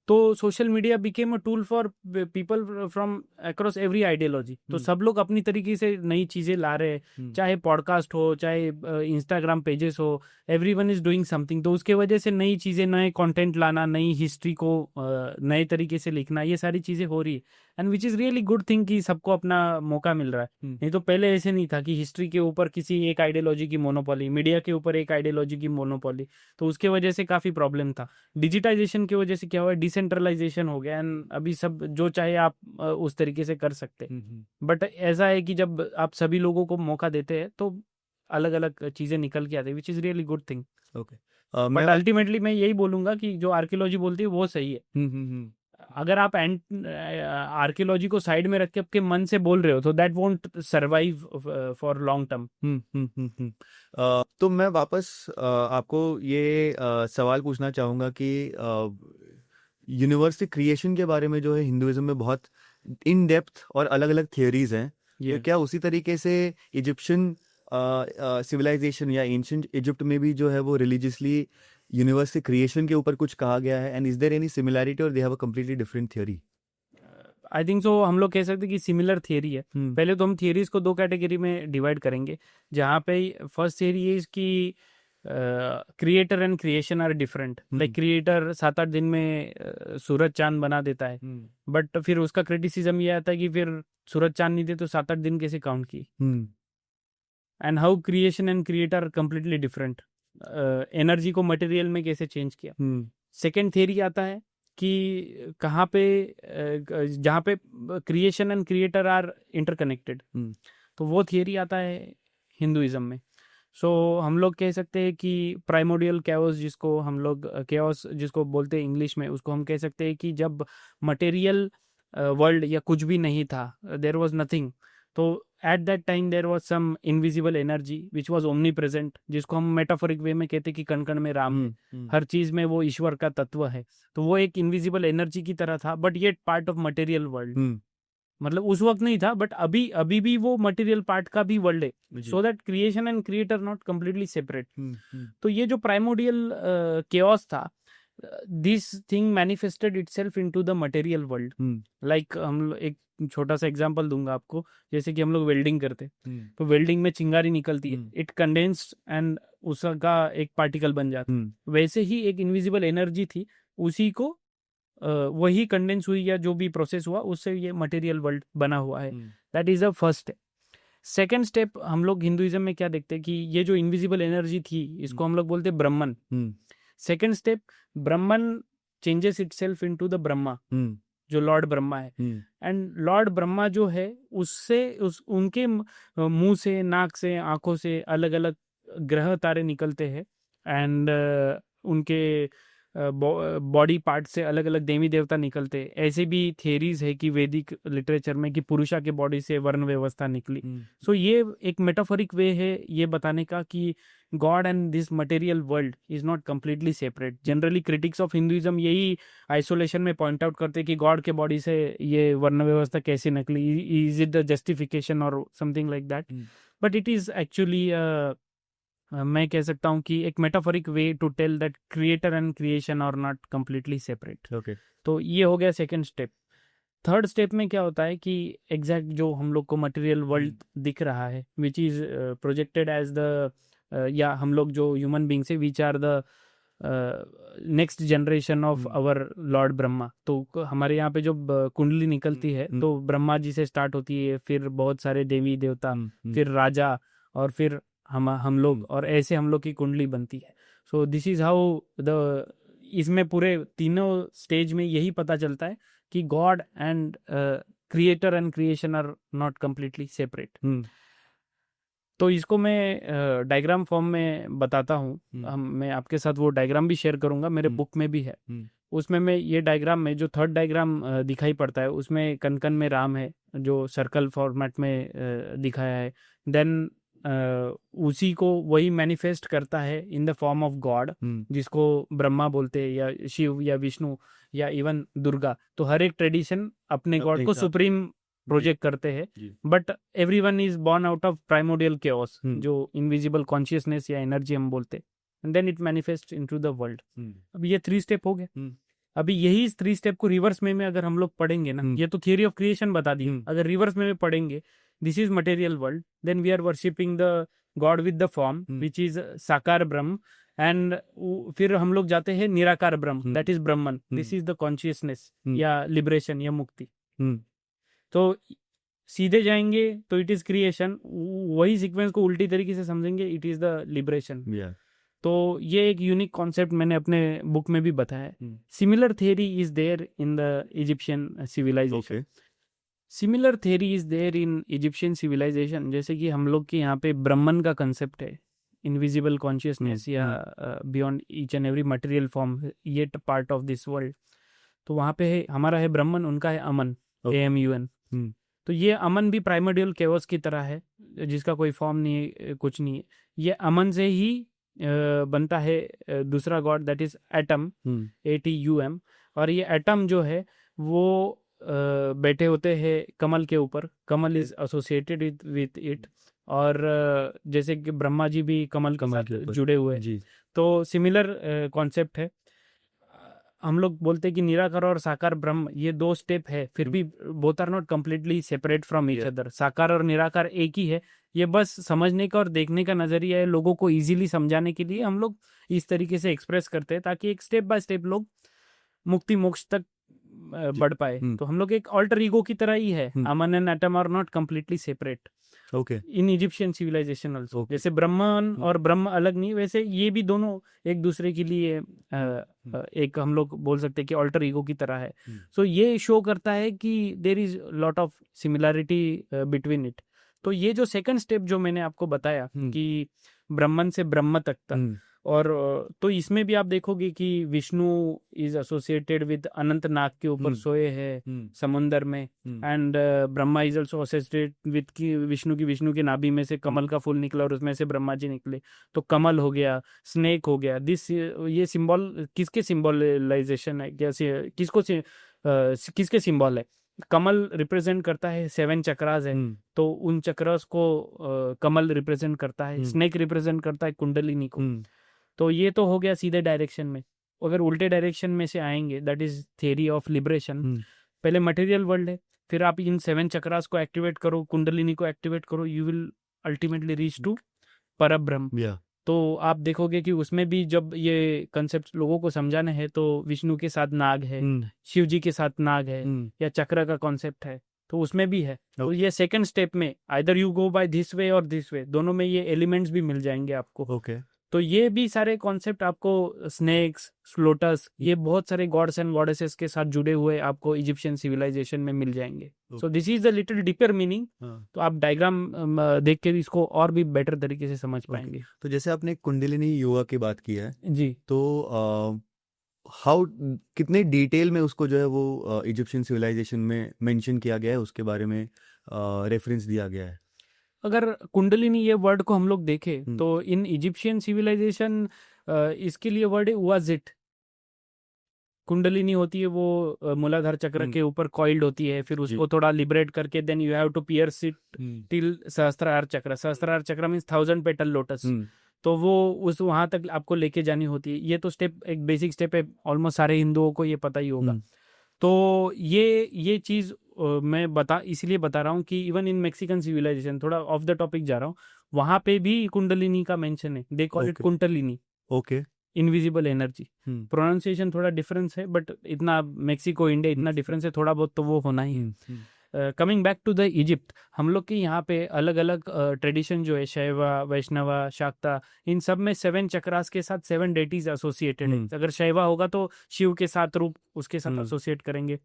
तो social media became a tool for people from across every ideology. तो सब लोग अपनी तरीके से नई चीजें ला रहे हैं, चाहे पॉडकास्ट हो, चाहे इंस्टाग्राम पेजेस हो, एवरीवन इज डूइंग समथिंग। तो उसके वजह से नई चीजें, नए कंटेंट लाना, नई हिस्ट्री को नए तरीके से लिखना, ये सारी चीजें हो रही है and which is really good thing कि सबको अपना मौका मिल रहा है। नहीं तो पहले ऐसे नहीं था कि हिस्ट्री के ऊपर किसी एक आइडियोलॉजी की मोनोपोली, मीडिया के ऊपर एक आइडियोलॉजी की मोनोपोली, तो उसके वजह से काफी प्रॉब्लम था। डिजिटाइजेशन की वजह से क्या हुआ, डिसेंट्रलाइजेशन हो गया एंड अभी सब जो चाहे आप उस तरीके से कर सकते। बट ऐसा है कि जब आप सभी लोगों को मौका देते हैं तो अलग अलग चीजें निकल के आती है, which is really good thing. Okay, but ultimately मैं यही बोलूंगा कि जो आर्कियोलॉजी बोलती है वो सही है। अगर आप आर्कियोलॉजी को साइड में रख के आपके मन से बोल रहे हो तो that won't survive for long term. तो मैं वापस आपको ये सवाल पूछना चाहूँगा कि यूनिवर्स के क्रिएशन के बारे में जो है हिंदुइज्म में बहुत इन डेप्थ और अलग अलग थियोरीज हैं। तो क्या उसी तरीके से इजिप्शियन सिविलाइजेशन या एंशिएंट इजिप्ट में भी जो है वो रिलीजियसली यूनिवर्स के क्रिएशन के ऊपर कुछ कहा गया है, and is there any similarity और they have a completely different theory? I think so, हम लोग कह सकते हैं कि सिमिलर थियरी है। पहले तो हम थियरीज को 2 कैटेगरी में डिवाइड करेंगे, जहाँ पे फर्स्ट थियरी इज कि creator and creation are different. Like creator 7-8 दिन में सूरज चांद बना देता है, बट फिर उसका क्रिटिसिज्म ये आता है कि फिर सूरज चांद नहीं दे तो 7-8 दिन कैसे काउंट की। And how creation and creator are completely different. Energy को मटेरियल में कैसे चेंज किया। सेकेंड थियरी आता है कि कहाँ पे जहाँ पे creation and creator are interconnected, तो वो थियरी आता है हिंदुइज्म में। सो हम लोग कह सकते हैं कि प्राइमोडियल कैओस, जिसको हम लोग कैओस जिसको बोलते हैं इंग्लिश में, उसको हम कह सकते हैं कि जब मटेरियल वर्ल्ड या कुछ भी नहीं था, देयर वाज नथिंग, तो at that time there was some invisible energy which was omnipresent, जिसको हम मेटाफोरिक वे में कहते हैं कि कण कण में राम है, हर चीज में वो ईश्वर का तत्व है। तो वो एक इनविजिबल एनर्जी की तरह था, बट ये पार्ट ऑफ मटेरियल वर्ल्ड। मतलब उस वक्त नहीं था, बट अभी भी वो मटेरियल पार्ट का भी वर्ल्ड है। So that creation and creator not completely separate. तो ये जो प्राइमोडियल केओस था, this thing manifested itself into the material world. Like हम एक छोटा सा एग्जांपल दूंगा आपको, जैसे कि हम लोग वेल्डिंग करते, तो वेल्डिंग में चिंगारी निकलती है, इट कंडेंस्ड एंड उसका एक पार्टिकल बन जाता। वैसे ही एक इनविजिबल एनर्जी थी, उसी को वही कंडेंस हुई या जो भी प्रोसेस हुआ उससे ये मटेरियल वर्ल्ड बना हुआ है। That is the first step. Second step हम लोग हिंदुइज्म में क्या देखते हैं कि ये जो इनविजिबल एनर्जी थी, इसको हम लोग बोलते हैं Brahman. Second step, Brahman changes itself into the Brahma, जो लॉर्ड ब्रह्मा है। एंड लॉर्ड ब्रह्मा जो है उससे उनके मुंह से, नाक से, आंखों से अलग अलग ग्रह तारे निकलते हैं, एंड उनके बॉडी पार्ट से अलग अलग देवी देवता निकलते। ऐसे भी थियरीज है कि वैदिक लिटरेचर में कि पुरुषा के बॉडी से वर्ण व्यवस्था निकली। सो ये एक मेटाफोरिक वे है ये बताने का कि god and this material world is not completely separate. Generally critics of Hinduism यही आइसोलेशन में पॉइंट आउट करते कि गॉड के बॉडी से ये वर्ण व्यवस्था कैसे निकली, इज इट द जस्टिफिकेशन और something like that. But it is actually मैं कह सकता हूँ कि एक metaphoric way to tell that creator and creation are not completely separate. Okay, तो ये हो गया सेकंड स्टेप। थर्ड स्टेप में क्या होता है कि एग्जैक्ट जो हम लोग को मटेरियल वर्ल्ड दिख रहा है which is projected as the या हम लोग जो ह्यूमन बींग से which are the next generation of our lord Brahma. तो हमारे यहाँ पे जो कुंडली निकलती है तो ब्रह्मा जी से स्टार्ट होती है, फिर बहुत सारे देवी देवता, फिर राजा, और फिर हम लोग, और ऐसे हम लोग की कुंडली बनती है। सो दिस इज हाउ द इसमें पूरे तीनों स्टेज में यही पता चलता है कि god and creator and creation are not completely separate. तो इसको मैं डायग्राम फॉर्म में बताता हूँ। मैं आपके साथ वो डायग्राम भी शेयर करूंगा, मेरे बुक में भी है। उसमें मैं ये डायग्राम में जो थर्ड डायग्राम दिखाई पड़ता है उसमें कन में राम है जो सर्कल फॉर्मेट में दिखाया है। देन उसी को वही मैनिफेस्ट करता है in the form of God, जिसको ब्रह्मा बोलते हैं या शिव या विष्णु या इवन दुर्गा। तो हर एक ट्रेडिशन अपने गॉड को सुप्रीम प्रोजेक्ट करते हैं, but everyone is born out of primordial chaos, जो इनविजिबल कॉन्शियसनेस या एनर्जी हम बोलते हैं, and then it manifest into the world. अब ये 3 स्टेप हो गए। अभी यही 3 स्टेप को रिवर्स में अगर हम लोग पढ़ेंगे ना, ये तो थियरी ऑफ क्रिएशन बता दी, अगर रिवर्स में पढ़ेंगे this is material world, then we are worshipping the god with the form which is साकार ब्रह्म, एंड फिर हम लोग जाते हैं निराकार ब्रह्म, that is Brahman, this is the consciousness या लिबरेशन या मुक्ति। तो सीधे जाएंगे तो इट इज क्रिएशन, वही सीक्वेंस को उल्टी तरीके से समझेंगे इट इज द लिबरेशन। तो ये एक यूनिक कॉन्सेप्ट मैंने अपने बुक में भी बताया है। Similar theory is there in the Egyptian civilization. Similar theory is there in Egyptian civilization, जैसे कि हम लोग के यहाँ पे ब्रह्मन का कंसेप्ट है, इनविजिबल कॉन्शियसनेस या beyond each and every material form, ये पार्ट ऑफ दिस वर्ल्ड। तो वहाँ पे है हमारा है ब्रह्मन, उनका है अमन, AMUN। तो ये अमन भी प्राइमोडियल केओस की तरह है, जिसका कोई फॉर्म नहीं है, कुछ नहीं है। ये अमन से ही बनता है दूसरा God, that is atom, ATUM। और ये एटम जो है वो बैठे होते हैं कमल के ऊपर, कमल इज एसोसिएटेड विथ इट, और जैसे कि ब्रह्मा जी भी कमल के साथ जुड़े हुए हैं। तो सिमिलर कॉन्सेप्ट है। हम लोग बोलते हैं कि निराकार और साकार ब्रह्म ये 2 स्टेप है, फिर भी both are not completely separate from each other. साकार और निराकार एक ही है, ये बस समझने का और देखने का नजरिया है। लोगों को इजीली समझाने के लिए हम लोग इस तरीके से एक्सप्रेस करते हैं ताकि एक स्टेप बाय स्टेप लोग मुक्ति मोक्ष तक बढ़ पाए। तो हम लोग एक ऑल्टर ईगो की तरह ही है। Amun and Atum are not completely separate in Egyptian civilization also. जैसे ब्रह्मन और ब्रह्म अलग नहीं, वैसे ये भी दोनों एक दूसरे के लिए एक हम लोग बोल सकते हैं कि ऑल्टर ईगो की तरह है। सो ये शो करता है कि there is lot of similarity between it. तो ये जो सेकंड स्टेप जो मैंने आपको बताया कि ब्रह्मन से ब्रह्म तक और तो इसमें भी आप देखोगे कि विष्णु इज एसोसिएटेड विद अनंत नाग के ऊपर सोए हैं समुंदर में, and Brahma is also associated with कि विष्णु की नाभि में से कमल का फूल निकला और उसमें से ब्रह्मा जी निकले। तो कमल हो गया, स्नेक हो गया। ये सिंबल किसके सिंबलाइजेशन है, कैसे किसके सिंबल है? कमल रिप्रेजेंट करता है 7 चक्रास है, तो उन चक्रास को कमल रिप्रेजेंट करता है। स्नेक रिप्रेजेंट करता है कुंडलिनी को। तो ये तो हो गया सीधे डायरेक्शन में। अगर उल्टे डायरेक्शन में से आएंगे, that is theory of liberation. पहले मटेरियल वर्ल्ड है, फिर आप इन 7 चक्रास को एक्टिवेट करो, कुंडलिनी को एक्टिवेट करो, you will ultimately reach to Parabrahm. तो आप देखोगे कि उसमें भी जब ये कंसेप्ट लोगों को समझाने हैं तो विष्णु के साथ नाग है, शिव जी के साथ नाग है, या चक्र का कॉन्सेप्ट है, तो उसमें भी है। तो ये सेकंड स्टेप में either you go by this way और दिस वे, दोनों में ये एलिमेंट्स भी मिल जाएंगे आपको। तो ये भी सारे कॉन्सेप्ट आपको स्नेक्स, लोटस, ये बहुत सारे गॉड्स एंड गॉडेसेस के साथ जुड़े हुए आपको इजिप्शियन सिविलाइजेशन में मिल जाएंगे। सो this is the little deeper meaning. तो आप डायग्राम देख के इसको और भी बेटर तरीके से समझ पाएंगे। तो जैसे आपने कुंडलिनी योगा की बात की है जी, तो हाउ कितने डिटेल में उसको जो है वो इजिप्शियन सिविलाइजेशन में मेंशन किया गया है, उसके बारे में रेफरेंस दिया गया है? अगर कुंडलिनी ये वर्ड को हम लोग देखें हम्म। तो इन इजिप्शियन सिविलाइजेशन इसके लिए वर्ड है वाजिट। कुंडलिनी होती है वो मूलाधार चक्र हम्म। के ऊपर कॉइल्ड होती है, फिर जी। उसको थोड़ा लिबरेट करके then you have to pierce it till Sahasrara chakra. Sahasrara चक्र मीन्स 1000 पेटल लोटस। तो वो उस वहां तक आपको लेके जानी होती है। ये तो स्टेप एक बेसिक स्टेप है, ऑलमोस्ट सारे हिंदुओं को ये पता ही होगा। तो ये चीज मैं इसलिए बता रहा हूँ कि इवन इन मेक्सिकन सिविलाइजेशन, थोड़ा ऑफ द टॉपिक जा रहा हूँ, वहां पे भी कुंडलिनी का मेंशन है। They call it Okay. Kundalini, okay. Invisible energy. Pronunciation थोड़ा डिफरेंस है, बट इतना मेक्सिको इंडिया इतना डिफरेंस है, थोड़ा बहुत तो वो होना ही है। Coming back to the Egypt, हम लोग के यहाँ पे अलग अलग ट्रेडिशन जो है, शैवा, वैष्णवा, शाक्ता, इन सब में 7 चक्रास के साथ 7 डेटीज एसोसिएटेड है। अगर शैवा होगा तो शिव के 7 रूप उसके साथ एसोसिएट करेंगे।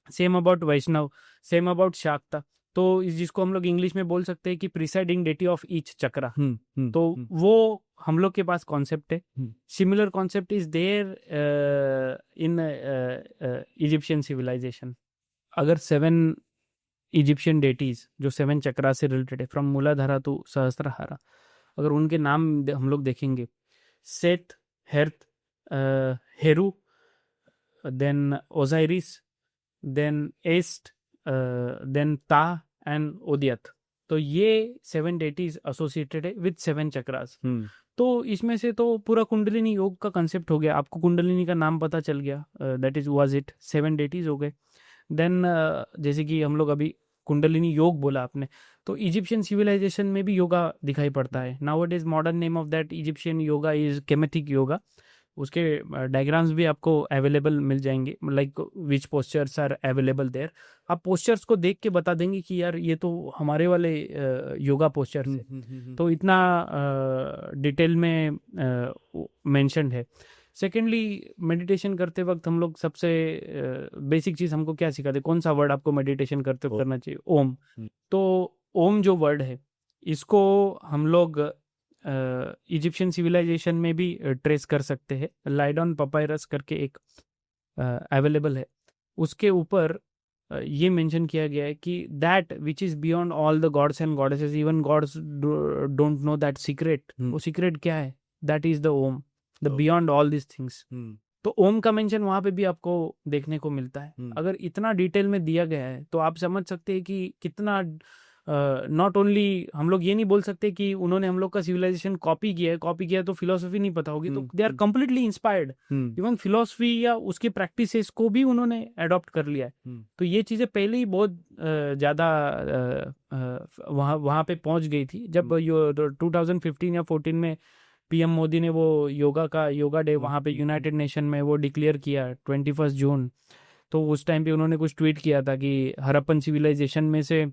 Same about Vaishnav, same about Shakta. तो जिसको हम लोग इंग्लिश में बोल सकते हैं कि presiding deity of each chakra. तो वो हम लोग के पास कॉन्सेप्ट है। Similar concept is there in Egyptian civilization. अगर 7 इजिप्शियन डेटीज जो 7 चक्रा से रिलेटेड है, फ्रॉम मूलाधारा टू सहस्त्रहारा, अगर उनके नाम हम लोग देखेंगे, सेथ, हेर्थ, हेरू, देन ओजाइरिस, देन एस्ट, देन ता एंड ओदियत। तो ये 7 डेटीज एसोसिएटेड है विद 7 चक्रास। तो इसमें से तो पूरा कुंडलिनी योग का कंसेप्ट हो गया। आपको कुंडलिनी का नाम पता चल गया, that is was it, 7 deities हो गए। देन जैसे कि हम लोग अभी कुंडलिनी योग बोला आपने, तो इजिप्शियन सिविलाइजेशन में भी योगा दिखाई पड़ता है। Nowadays modern name of that Egyptian yoga is Kemetic yoga. उसके डायग्राम्स भी आपको अवेलेबल मिल जाएंगे, like which postures are available there. आप पोस्चर्स को देख के बता देंगे कि यार ये तो हमारे वाले योगा पोस्चर्स है। तो इतना डिटेल में मेंशन्ड है। सेकेंडली, मेडिटेशन करते वक्त हम लोग सबसे बेसिक चीज़ हमको क्या सिखाते, कौन सा वर्ड आपको मेडिटेशन करते वक्त करना चाहिए? ओम। तो ओम जो वर्ड है, इसको हम लोग इजिप्शियन सिविलाइजेशन में भी ट्रेस कर सकते हैं। लाइडॉन पपायरस करके एक अवेलेबल है, उसके ऊपर ये मेंशन किया गया है कि that which is beyond all the gods and goddesses, even gods don't know that secret. वो सीक्रेट क्या है? That is the Om, the beyond all this things. तो ओम का मेंशन वहां पे भी आपको देखने को मिलता है। अगर इतना डिटेल में दिया गया है तो आप समझ सकते हैं कि कितना नॉट ओनली हम लोग ये नहीं बोल सकते कि उन्होंने हम लोग का सिविलाइजेशन कॉपी किया तो फिलोसफी नहीं पता होगी। तो they are completely inspired. Even philosophy या उसके प्रैक्टिसेस को भी उन्होंने अडॉप्ट कर लिया है। तो ये चीज़ें पहले ही बहुत ज़्यादा वहाँ पे पहुँच गई थी। जब 2015 या 14 में पीएम मोदी ने वो योगा डे वहाँ पे यूनाइटेड नेशन में वो डिक्लेयर किया 21 जून। तो उस टाइम पे उन्होंने कुछ ट्वीट किया था कि हड़प्पन सिविलाइजेशन में से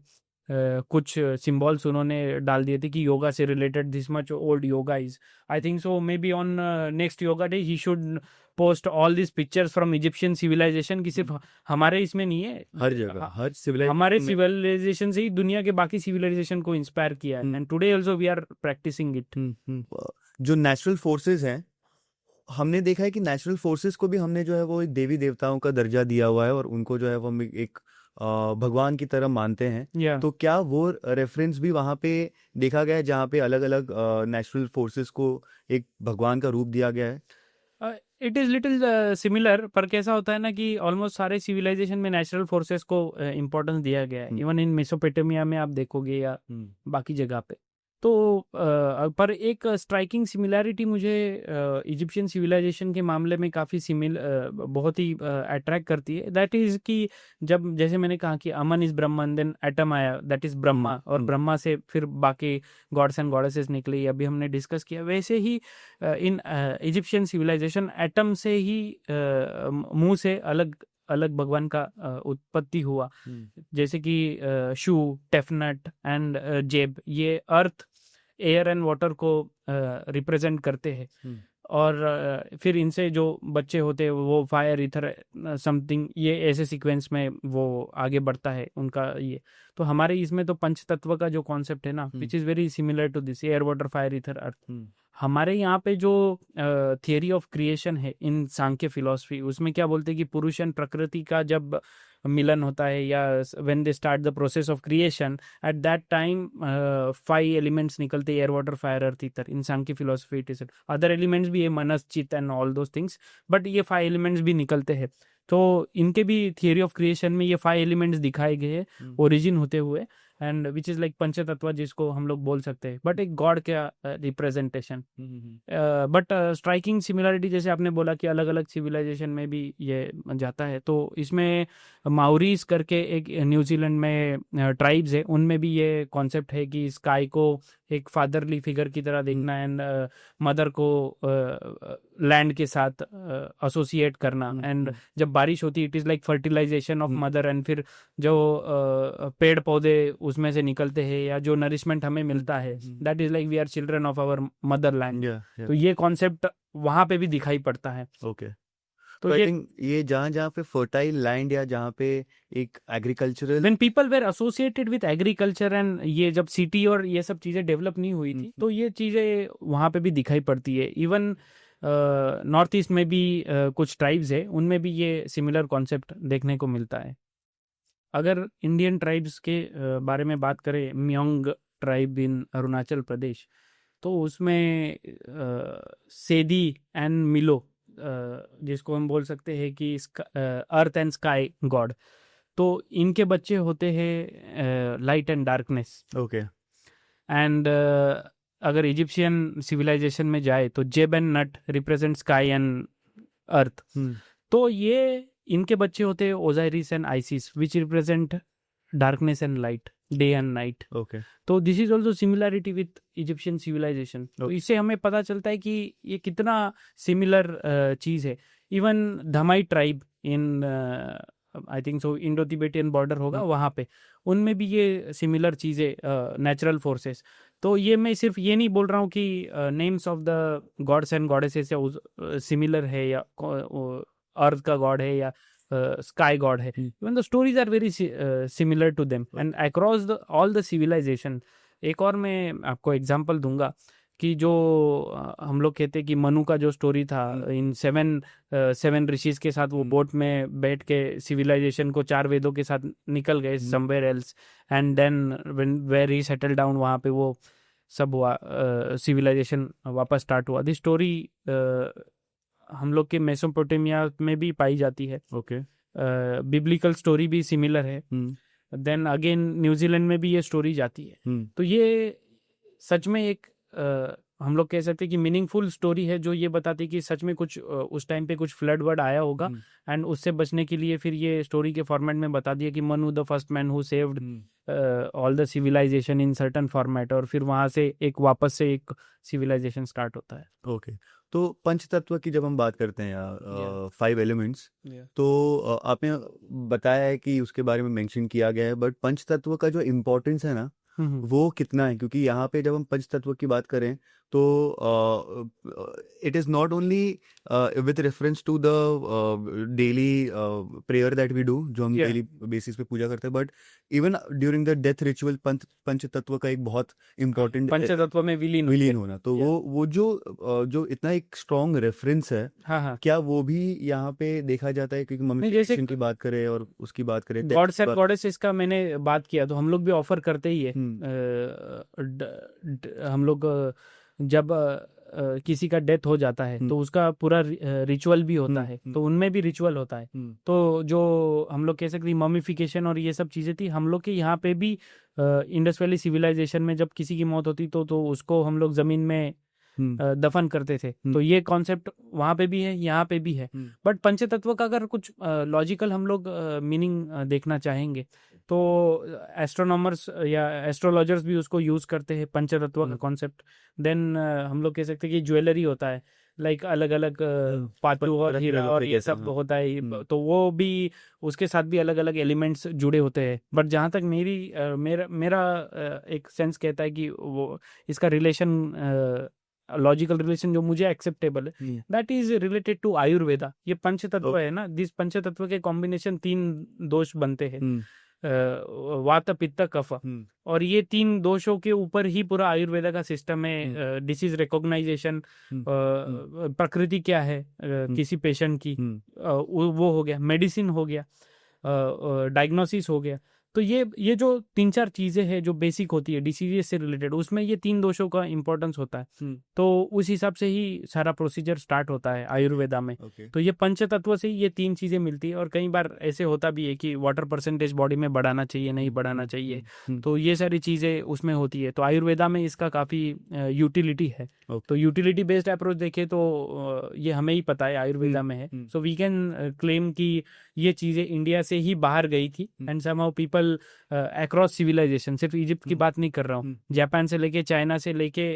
कुछ सिंबल्स उन्होंने डाल दिए थे कि योगा से related, this much old yoga is. I think so may be on next yoga day he should post all this pictures from Egyptian civilisation, की सिर्फ हमारे इसमें नहीं है, हर जगह, हर सिविलाइजेशन, हमारे सिविलाइजेशन से ही दुनिया के बाकी सिविलाइजेशन को इंस्पायर किया है। And today also we are practising it. जो नेचुरल फोर्सेस हैं, हमने देखा है कि नेचुरल फोर्सेस को भी हमने जो है वो एक देवी देवताओं का दर्जा दिया हुआ है और उनको जो है वो हम एक भगवान की तरह मानते हैं। तो क्या वो रेफरेंस भी वहाँ पे देखा गया है जहाँ पे अलग अलग नेचुरल फोर्सेस को एक भगवान का रूप दिया गया है? इट इज़ लिटिल सिमिलर, पर कैसा होता है ना कि ऑलमोस्ट सारे सिविलाइजेशन में नेचुरल फोर्सेस को इम्पोर्टेंस दिया गया है। इवन इन मेसोपोटामिया में आप देखोगे या बाकी जगह पे। तो पर एक स्ट्राइकिंग सिमिलैरिटी मुझे इजिप्शियन सिविलाइजेशन के मामले में काफ़ी बहुत ही अट्रैक्ट करती है। दैट इज़ कि जब, जैसे मैंने कहा कि अमन इज़ ब्रह्मन, देन एटम आया, दैट इज़ ब्रह्मा, और ब्रह्मा से फिर बाकी गॉड्स एंड गॉडेसेस निकले, अभी हमने डिस्कस किया। वैसे ही इन इजिप्शियन सिविलाइजेशन एटम से ही मुंह से अलग अलग भगवान का उत्पत्ति हुआ। जैसे कि शू, टेफनट एंड जेब, ये अर्थ, एयर एंड वाटर को रिप्रेजेंट करते हैं। और फिर इनसे जो बच्चे होते हैं वो फायर, ईथर, समथिंग, ये ऐसे सीक्वेंस में वो आगे बढ़ता है उनका ये। तो हमारे इसमें तो पंच तत्व का जो कॉन्सेप्ट है ना, which is very similar to this, air, water, fire, ether, earth. हमारे यहाँ पे जो थियरी ऑफ क्रिएशन है इन सांख्य फिलॉसफी, उसमें क्या बोलते हैं कि पुरुष एंड प्रकृति का जब मिलन होता है या when they start the process of creation, at that time 5 elements निकलते, air water fire earth ether. In Sankhya philosophy it is other elements भी है, manas chitta and all those things, but ये 5 एलिमेंट्स भी निकलते हैं। तो इनके भी थियरी ऑफ क्रिएशन में ये 5 एलिमेंट्स दिखाए गए हैं ओरिजिन होते हुए, एंड विच इज लाइक पंचतत्व जिसको हम लोग बोल सकते हैं, बट एक गॉड का रिप्रेजेंटेशन। बट स्ट्राइकिंग सिमिलरिटी जैसे आपने बोला कि अलग अलग सिविलाइजेशन में भी ये जाता है, तो इसमें माउरीज करके एक न्यूजीलैंड में ट्राइब्स है, उनमें भी ये कॉन्सेप्ट है कि स्काई को एक फादरली फिगर की तरह देखना एंड मदर को लैंड के साथ एसोसिएट करना, एंड जब बारिश होती it is like fertilisation of mother, and फिर जो पेड़ पौधे उसमें से निकलते हैं या जो नरिशमेंट हमें मिलता है, that is like we are children of our mother land. तो ये कॉन्सेप्ट वहां पे भी दिखाई पड़ता है। ओके, तो तो आई ये थिंक ये जहाँ पे फर्टाइल लैंड या जहाँ पे एक agricultural when people were associated with agriculture and ये जब सिटी और ये सब चीज़ें डेवलप नहीं हुई थी, तो ये चीज़ें वहाँ पे भी दिखाई पड़ती है। इवन नॉर्थ ईस्ट में भी कुछ ट्राइब्स है, उनमें भी ये सिमिलर कॉन्सेप्ट देखने को मिलता है। अगर इंडियन ट्राइब्स के बारे में बात करें, Mueang tribe in Arunachal Pradesh, तो उसमें सेदी एंड मिलो, जिसको हम बोल सकते हैं कि अर्थ एंड स्काई गॉड, तो इनके बच्चे होते हैं light and darkness. Okay, and अगर इजिप्शियन सिविलाइजेशन में जाए तो Geb and Nut represent sky and earth, तो ये इनके बच्चे होते हैं Osiris and Isis which represent darkness and light, day and night. Okay, तो this is also similarity with Egyptian civilisation. तो इससे हमें पता चलता है कि ये कितना सिमिलर चीज़ है। Even Dhamai tribe in I think so Indo Tibetan border होगा, वहाँ पे उनमें भी ये सिमिलर चीज़ें, नेचुरल फोर्सेस। तो ये मैं सिर्फ ये नहीं बोल रहा हूँ कि names of the gods and goddesses similar है या अर्थ का गॉड है या स्काई गॉड है, even the stories are very similar to them and across all the civilisation. एक और मैं आपको एग्जांपल दूंगा कि जो हम लोग कहते हैं कि मनु का जो स्टोरी था इन 7 ऋषिज के साथ वो बोट में बैठ के सिविलाइजेशन को 4 वेदों के साथ निकल गए somewhere else, and then when were he settle down, वहाँ पे वो सब हुआ, सिविलाइजेशन वापस स्टार्ट हुआ। दिस स्टोरी हम लोग के मेसोपोटामिया में भी पाई जाती है। ओके, बिब्लिकल स्टोरी भी सिमिलर है। देन अगेन न्यूजीलैंड में भी ये स्टोरी जाती है। तो ये सच में एक हम लोग कह सकते हैं कि मीनिंगफुल स्टोरी है, जो ये बताती है कि सच में कुछ उस टाइम पे कुछ फ्लड वर्ड आया होगा, एंड उससे बचने के लिए फिर ये स्टोरी के फॉर्मेट में बता दिया कि Manu the first man who saved all the civilisation in certain format, और फिर वहां से एक वापस से एक सिविलाइजेशन स्टार्ट होता है। ओके, तो पंचतत्व की जब हम बात करते हैं यार, 5 एलिमेंट्स, तो आपने बताया है कि उसके बारे में मेंशन किया गया है, बट पंचतत्व का जो इम्पोर्टेंस है ना वो कितना है? क्योंकि यहाँ पे जब हम पंचतत्व की बात करें तो it is not only with reference to the daily prayer that we do, जो हम डेली बेसिस पे पूजा करते हैं, but even during the death ritual पंचतत्व का एक बहुत इम्पोर्टेंट, पंचतत्व में विलीन होना, तो वो जो इतना एक स्ट्रॉन्ग रेफरेंस है, क्या वो भी यहाँ पे देखा जाता है? क्योंकि मम्मीफिकेशन की बात करें और उसकी बात करें, गॉड्स एंड गॉडेसेस का मैंने बात किया, तो हम लोग भी ऑफर करते ही है। हम लोग जब किसी का डेथ हो जाता है तो उसका पूरा रिचुअल भी होता है, तो उनमें भी रिचुअल होता है। तो जो हम लोग कह सकते हैं ममीफिकेशन और ये सब चीज़ें थी, हम लोग के यहाँ पे भी इंडस वैली सिविलाइजेशन में जब किसी की मौत होती तो उसको हम लोग ज़मीन में दफन करते थे। तो ये कॉन्सेप्ट वहाँ पे भी है, यहाँ पे भी है। बट पंचतत्व का अगर कुछ लॉजिकल हम लोग मीनिंग देखना चाहेंगे तो एस्ट्रोनॉमर्स या एस्ट्रोलॉजर्स भी उसको यूज करते हैं, पंचतत्व का कॉन्सेप्ट। देन हम लोग कह सकते हैं कि ज्वेलरी होता है, लाइक अलग अलग पातू और हीरा और ये सब होता है, तो वो भी उसके साथ भी अलग अलग एलिमेंट्स जुड़े होते हैं। बट जहाँ तक मेरा एक सेंस कहता है कि वो इसका रिलेशन, लॉजिकल रिलेशन जो मुझे एक्सेप्टेबल है, that is related to Ayurveda. ये पंचतत्व है ना, दिस पंचतत्व के कॉम्बिनेशन 3 दोष बनते हैं। वात पित्त कफ, हम्म, और ये 3 दोषों के ऊपर ही पूरा आयुर्वेदा का सिस्टम है। डिसीज रिकॉग्नाइजेशन, प्रकृति क्या है किसी पेशेंट की, वो हो गया, मेडिसिन हो गया, डायग्नोसिस हो गया। तो ये जो 3-4 चीजें हैं जो बेसिक होती है डिसीजेस से रिलेटेड, उसमें ये 3 दोषों का इंपॉर्टेंस होता है। तो उस हिसाब से ही सारा प्रोसीजर स्टार्ट होता है आयुर्वेदा में। ओके, तो ये पंच तत्व से ही ये 3 चीजें मिलती है। और कई बार ऐसे होता भी है कि वाटर परसेंटेज बॉडी में बढ़ाना चाहिए, नहीं बढ़ाना चाहिए, तो ये सारी चीजें उसमें होती है। तो आयुर्वेदा में इसका काफी यूटिलिटी है। तो यूटिलिटी बेस्ड अप्रोच देखें तो ये हमें ही पता है आयुर्वेदा में है। सो वी कैन क्लेम कि ये चीजें इंडिया से ही बाहर गई थी, and somehow people across civilisation, सिर्फ इजिप्ट की बात नहीं कर रहा हूँ, जापान से लेके चाइना से लेके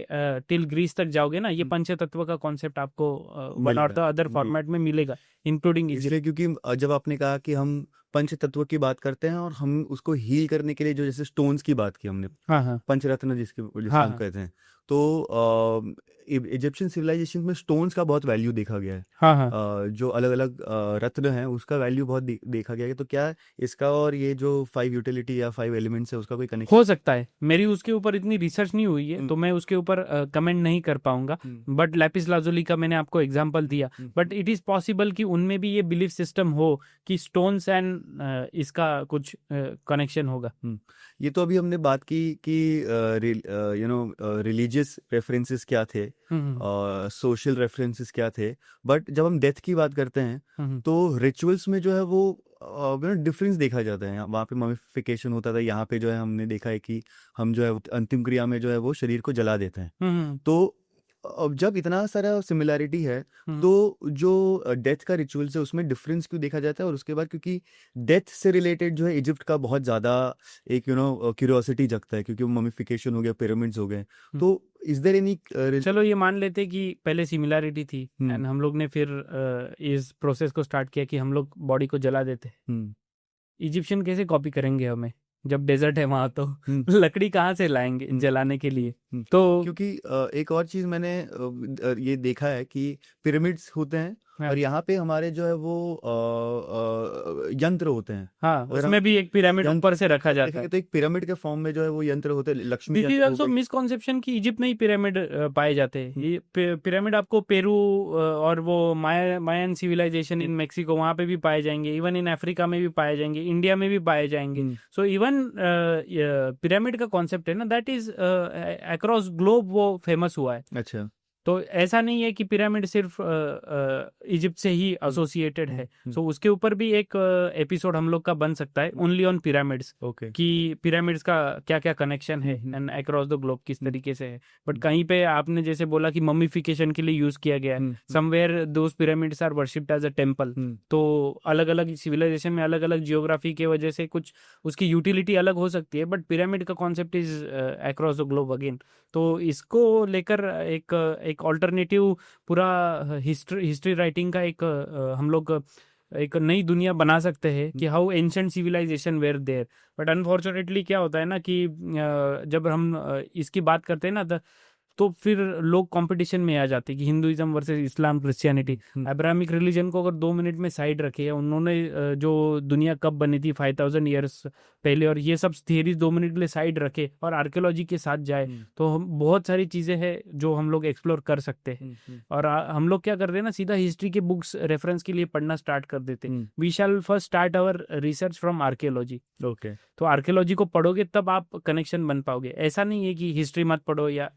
टिल ग्रीस तक जाओगे ना, ये पंच तत्व का कॉन्सेप्ट आपको वन और द अदर फॉर्मेट में मिलेगा, इंक्लूडिंग इजिप्ट। इसलिए क्योंकि जब आपने कहा कि हम पंच तत्व की बात करते हैं और हम उसको हील करने के लिए जो जैसे स्टोन्स की बात की हमने, हाँ पंचरत्न जिसको हाँ हम कहते हैं, तो इजिप्शियन सिविलाइजेशन में स्टोन्स का बहुत वैल्यू देखा गया है। हाँ जो अलग अलग रत्न हैं उसका वैल्यू बहुत देखा गया है। तो क्या इसका और ये जो 5 यूटिलिटी या 5 एलिमेंट्स है उसका कोई कनेक्शन हो सकता है। मेरी उसके ऊपर इतनी रिसर्च नहीं हुई है, तो मैं उसके ऊपर कमेंट नहीं कर पाऊंगा। बट लैपिस लाजुली का मैंने आपको एग्जांपल दिया, बट इट इज पॉसिबल कि उनमें भी ये बिलीफ सिस्टम हो कि स्टोन्स एंड इसका कुछ कनेक्शन होगा। ये तो अभी हमने बात की कि रिलीजियस रेफरेंसेस क्या थे, सोशल रेफरेंसेस क्या थे, बट जब हम डेथ की बात करते हैं तो रिचुअल्स में जो है वो डिफरेंस देखा जाता है। वहाँ पे ममिफिकेशन होता था, यहाँ पे जो है हमने देखा है कि हम जो है अंतिम क्रिया में जो है वो शरीर को जला देते हैं। तो अब जब इतना सारा सिमिलैरिटी है तो जो डेथ का रिचुअल्स है उसमें डिफरेंस क्यों देखा जाता है? और उसके बाद क्योंकि डेथ से रिलेटेड जो है इजिप्ट का बहुत ज़्यादा एक क्यूरियोसिटी जगता है, क्योंकि वो ममिफिकेशन हो गया, पिरामिड्स हो गए, तो इज देयर एनी चलो ये मान लेते कि पहले सिमिलैरिटी थी, एंड हम लोग ने फिर इस प्रोसेस को स्टार्ट किया कि हम लोग बॉडी को जला देते हैं। इजिप्शियन कैसे कॉपी करेंगे हमें जब डेजर्ट है वहां? तो लकड़ी कहाँ से लाएंगे जलाने के लिए? तो क्योंकि एक और चीज मैंने ये देखा है कि पिरामिड्स होते हैं और यहाँ पे हमारे जो है वो यंत्र होते हैं। हाँ, उसमें भी एक पिरामिड ऊपर से रखा जाता है। तो एक पिरामिड के फॉर्म में जो है वो यंत्र होते हैं, Lakshmi this is also misconception कि इजिप्ट में ही पिरामिड पाए जाते हैं। ये पिरामिड आपको पेरू और वो मायन सिविलाइजेशन इन मेक्सिको वहां पे भी पाए जाएंगे, इवन इन अफ्रीका में भी पाए जाएंगे, इंडिया में भी पाए जाएंगे। सो इवन पिरामिड का कॉन्सेप्ट है ना, दैट इज अक्रॉस ग्लोब वो फेमस हुआ है। अच्छा, तो ऐसा नहीं है कि पिरामिड सिर्फ इजिप्ट से ही एसोसिएटेड है। सो उसके ऊपर भी एक एपिसोड हम लोग का बन सकता है, ओनली ऑन पिरामिड्स, ओके, कि पिरामिड्स का क्या क्या कनेक्शन है एंड अक्रॉस द ग्लोब किस तरीके से है। बट कहीं पे आपने जैसे बोला कि मम्मीफिकेशन के लिए यूज किया गया है, somewhere those pyramids are worshipped as a temple. तो अलग अलग सिविलाइजेशन में अलग अलग जियोग्राफी के वजह से कुछ उसकी यूटिलिटी अलग हो सकती है, बट पिरामिड का concept is across the globe again. तो इसको लेकर एक ऑल्टरनेटिव पूरा हिस्ट्री राइटिंग का एक हम लोग एक नई दुनिया बना सकते हैं कि how ancient civilisation were there. But unfortunately क्या होता है ना कि जब हम इसकी बात करते हैं ना तो फिर लोग कंपटीशन में आ जाते हैं कि हिंदुइज्म वर्सेस इस्लाम, क्रिश्चियनिटी। अब्राहमिक रिलीजन को अगर 2 मिनट में साइड रखे, उन्होंने जो दुनिया कब बनी थी 5000 ईयर्स पहले, और ये सब थियरीज 2 मिनट के लिए साइड रखे और आर्कियोलॉजी के साथ जाए, तो हम बहुत सारी चीजें हैं जो हम लोग एक्सप्लोर कर सकते हैं। और हम लोग क्या करते हैं ना, सीधा हिस्ट्री के बुक्स रेफरेंस के लिए पढ़ना स्टार्ट कर देते हैं। We shall first start our research from archaeology. Okay, तो आर्कियोलॉजी को पढ़ोगे तब आप कनेक्शन बन पाओगे। ऐसा नहीं है कि हिस्ट्री मत पढ़ो या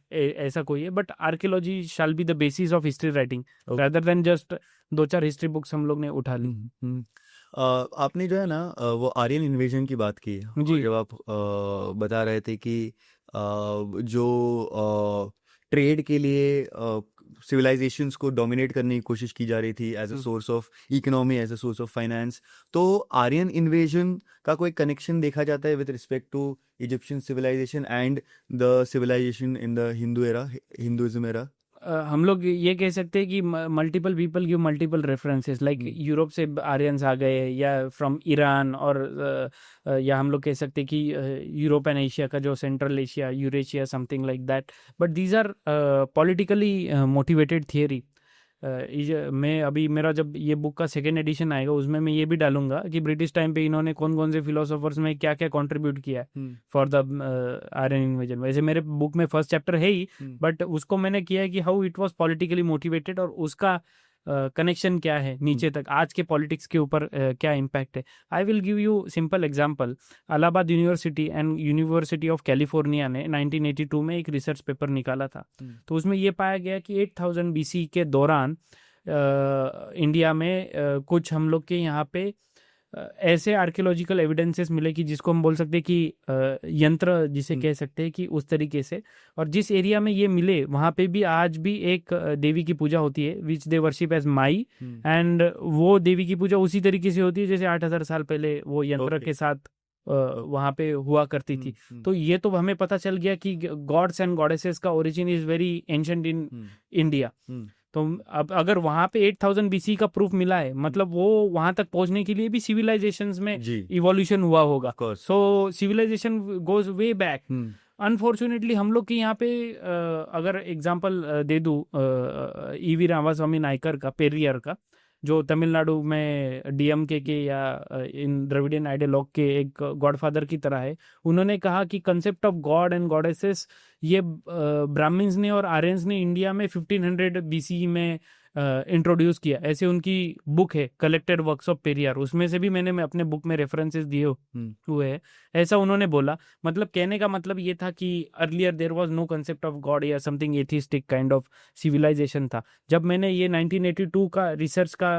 ऐसा कोई है, but archaeology shall be the basis of history writing rather than just 2-4 history books हम लोग ने उठा ली। आपने जो है ना वो आर्यन इन्वेजन की बात की है जी। जब आप बता रहे थे कि जो ट्रेड के लिए सिविलाइजेशंस को डोमिनेट करने की कोशिश की जा रही थी as a source of economy, as a source of finance, तो आर्यन इन्वेजन का कोई कनेक्शन देखा जाता है with respect to Egyptian civilisation and the civilisation in the Hinduism era? हम लोग ये कह सकते हैं कि multiple people give multiple references, like Europe से आर्यंस आ गए या फ्रॉम ईरान, और या हम लोग कह सकते हैं कि यूरोप एंड एशिया का जो central Asia, Eurasia, something like that. But these are politically motivated theory. मैं अभी मेरा जब ये बुक का सेकेंड एडिशन आएगा उसमें मैं ये भी डालूंगा कि ब्रिटिश टाइम पे इन्होंने कौन कौन से फिलोसोफर्स में क्या क्या कंट्रीब्यूट किया है फॉर द आयरन इन्वेजन। वैसे मेरे बुक में फर्स्ट चैप्टर है ही, बट उसको मैंने किया है कि how it was politically motivated और उसका कनेक्शन क्या है नीचे तक, आज के पॉलिटिक्स के ऊपर क्या इम्पैक्ट है। I will give you simple example. Allahabad university and university of California ने 1982 में एक रिसर्च पेपर निकाला था। तो उसमें ये पाया गया कि 8000 BC के दौरान इंडिया में कुछ हम लोग के यहाँ पे ऐसे आर्कियोलॉजिकल एविडेंसेस मिले कि जिसको हम बोल सकते हैं कि यंत्र जिसे कह सकते हैं कि उस तरीके से, और जिस एरिया में ये मिले वहाँ पे भी आज भी एक देवी की पूजा होती है which they worship as Mai, and वो देवी की पूजा उसी तरीके से होती है जैसे 8000 साल पहले वो यंत्र के साथ वहाँ पे हुआ करती थी। तो ये तो हमें पता चल गया कि गॉड्स एंड गॉडेसेस का origin is very ancient in India. तो अब अगर वहां पे 8000 BC का प्रूफ मिला है, मतलब वो वहां तक पहुंचने के लिए भी सिविलाइजेशंस में इवोल्यूशन हुआ होगा। So civilisation goes way back. Unfortunately हम लोग के यहाँ पे अगर एग्जांपल दे दूं ईवी रामास्वामी नायकर का, पेरियर का, जो तमिलनाडु में DMK के या इन द्रविडियन आइडियोलॉग के एक गॉडफादर की तरह है। उन्होंने कहा कि concept of God and goddesses ये ब्राह्मण्स ने और आर्यंस ने इंडिया में 1500 BC में इंट्रोड्यूस किया। ऐसे उनकी बुक है कलेक्टेड वर्क्स ऑफ पेरियार, उसमें से भी मैंने अपने बुक में रेफरेंसेस दिए हुए हैं। ऐसा उन्होंने बोला। मतलब कहने का मतलब ये था कि earlier there was no concept of God या something atheistic kind of civilisation था। जब मैंने ये 1982 का रिसर्च का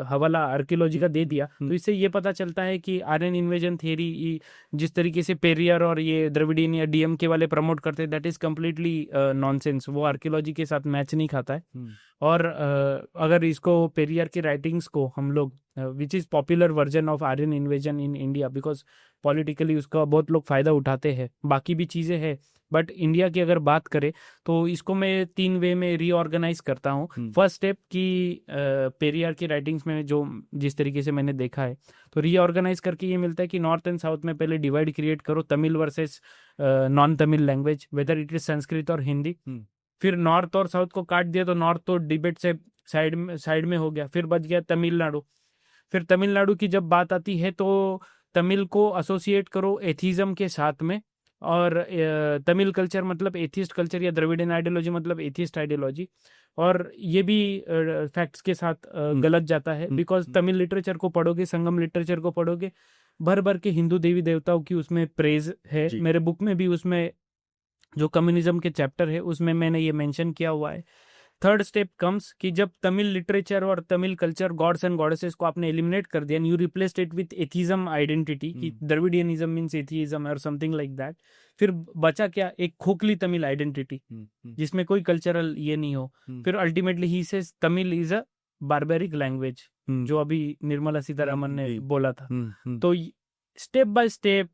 हवाला आर्कियोलॉजी का दे दिया तो इससे ये पता चलता है कि आर्यन इन्वेजन थियरी जिस तरीके से पेरियर और ये द्रविडियन या DMK वाले प्रमोट करते हैं, दैट इज कम्प्लीटली नॉनसेंस। वो आर्कियोलॉजी के साथ मैच नहीं खाता है। और अगर इसको पेरियर की राइटिंग्स को हम लोग which is popular version of Aryan invasion in India, because politically उसका बहुत लोग फ़ायदा उठाते हैं, बाकी भी चीज़ें हैं, बट इंडिया की अगर बात करें तो इसको मैं 3 वे में रीऑर्गेनाइज करता हूँ। फर्स्ट स्टेप कि पेरियर की राइटिंग्स में जो जिस तरीके से मैंने देखा है, तो रीऑर्गेनाइज करके ये मिलता है कि नॉर्थ एंड साउथ में पहले डिवाइड क्रिएट करो, Tamil versus non Tamil language, whether it is Sanskrit और हिंदी। फिर नॉर्थ और साउथ को काट दिया तो नॉर्थ तो डिबेट से साइड में हो गया, फिर बच गया तमिलनाडु। फिर तमिलनाडु की जब बात आती है तो तमिल को एसोसिएट करो एथिज्म के साथ में, और तमिल कल्चर मतलब एथिस्ट कल्चर या द्रविडियन आइडियोलॉजी मतलब एथिस्ट आइडियोलॉजी। और ये भी फैक्ट्स के साथ गलत जाता है, बिकॉज तमिल लिटरेचर को पढ़ोगे, संगम लिटरेचर को पढ़ोगे, भर भर के हिंदू देवी देवताओं की उसमें प्रेज है। मेरे बुक में भी उसमें जो कम्युनिज्म के चैप्टर है उसमें मैंने ये मेंशन किया हुआ है। थर्ड स्टेप कम्स कि जब तमिल लिटरेचर और Tamil culture God's and goddesses को आपने एलिमिनेट कर दिया, you replaced it with atheism identity कि द्रविडियनिज्म मींस एथिज्म और समथिंग लाइक दैट। फिर बचा क्या, एक खोखली तमिल आइडेंटिटी जिसमें कोई कल्चरल ये नहीं हो। फिर ultimately he says Tamil is a barbaric language, जो अभी निर्मला सीतारामन ने बोला था। तो स्टेप बाय स्टेप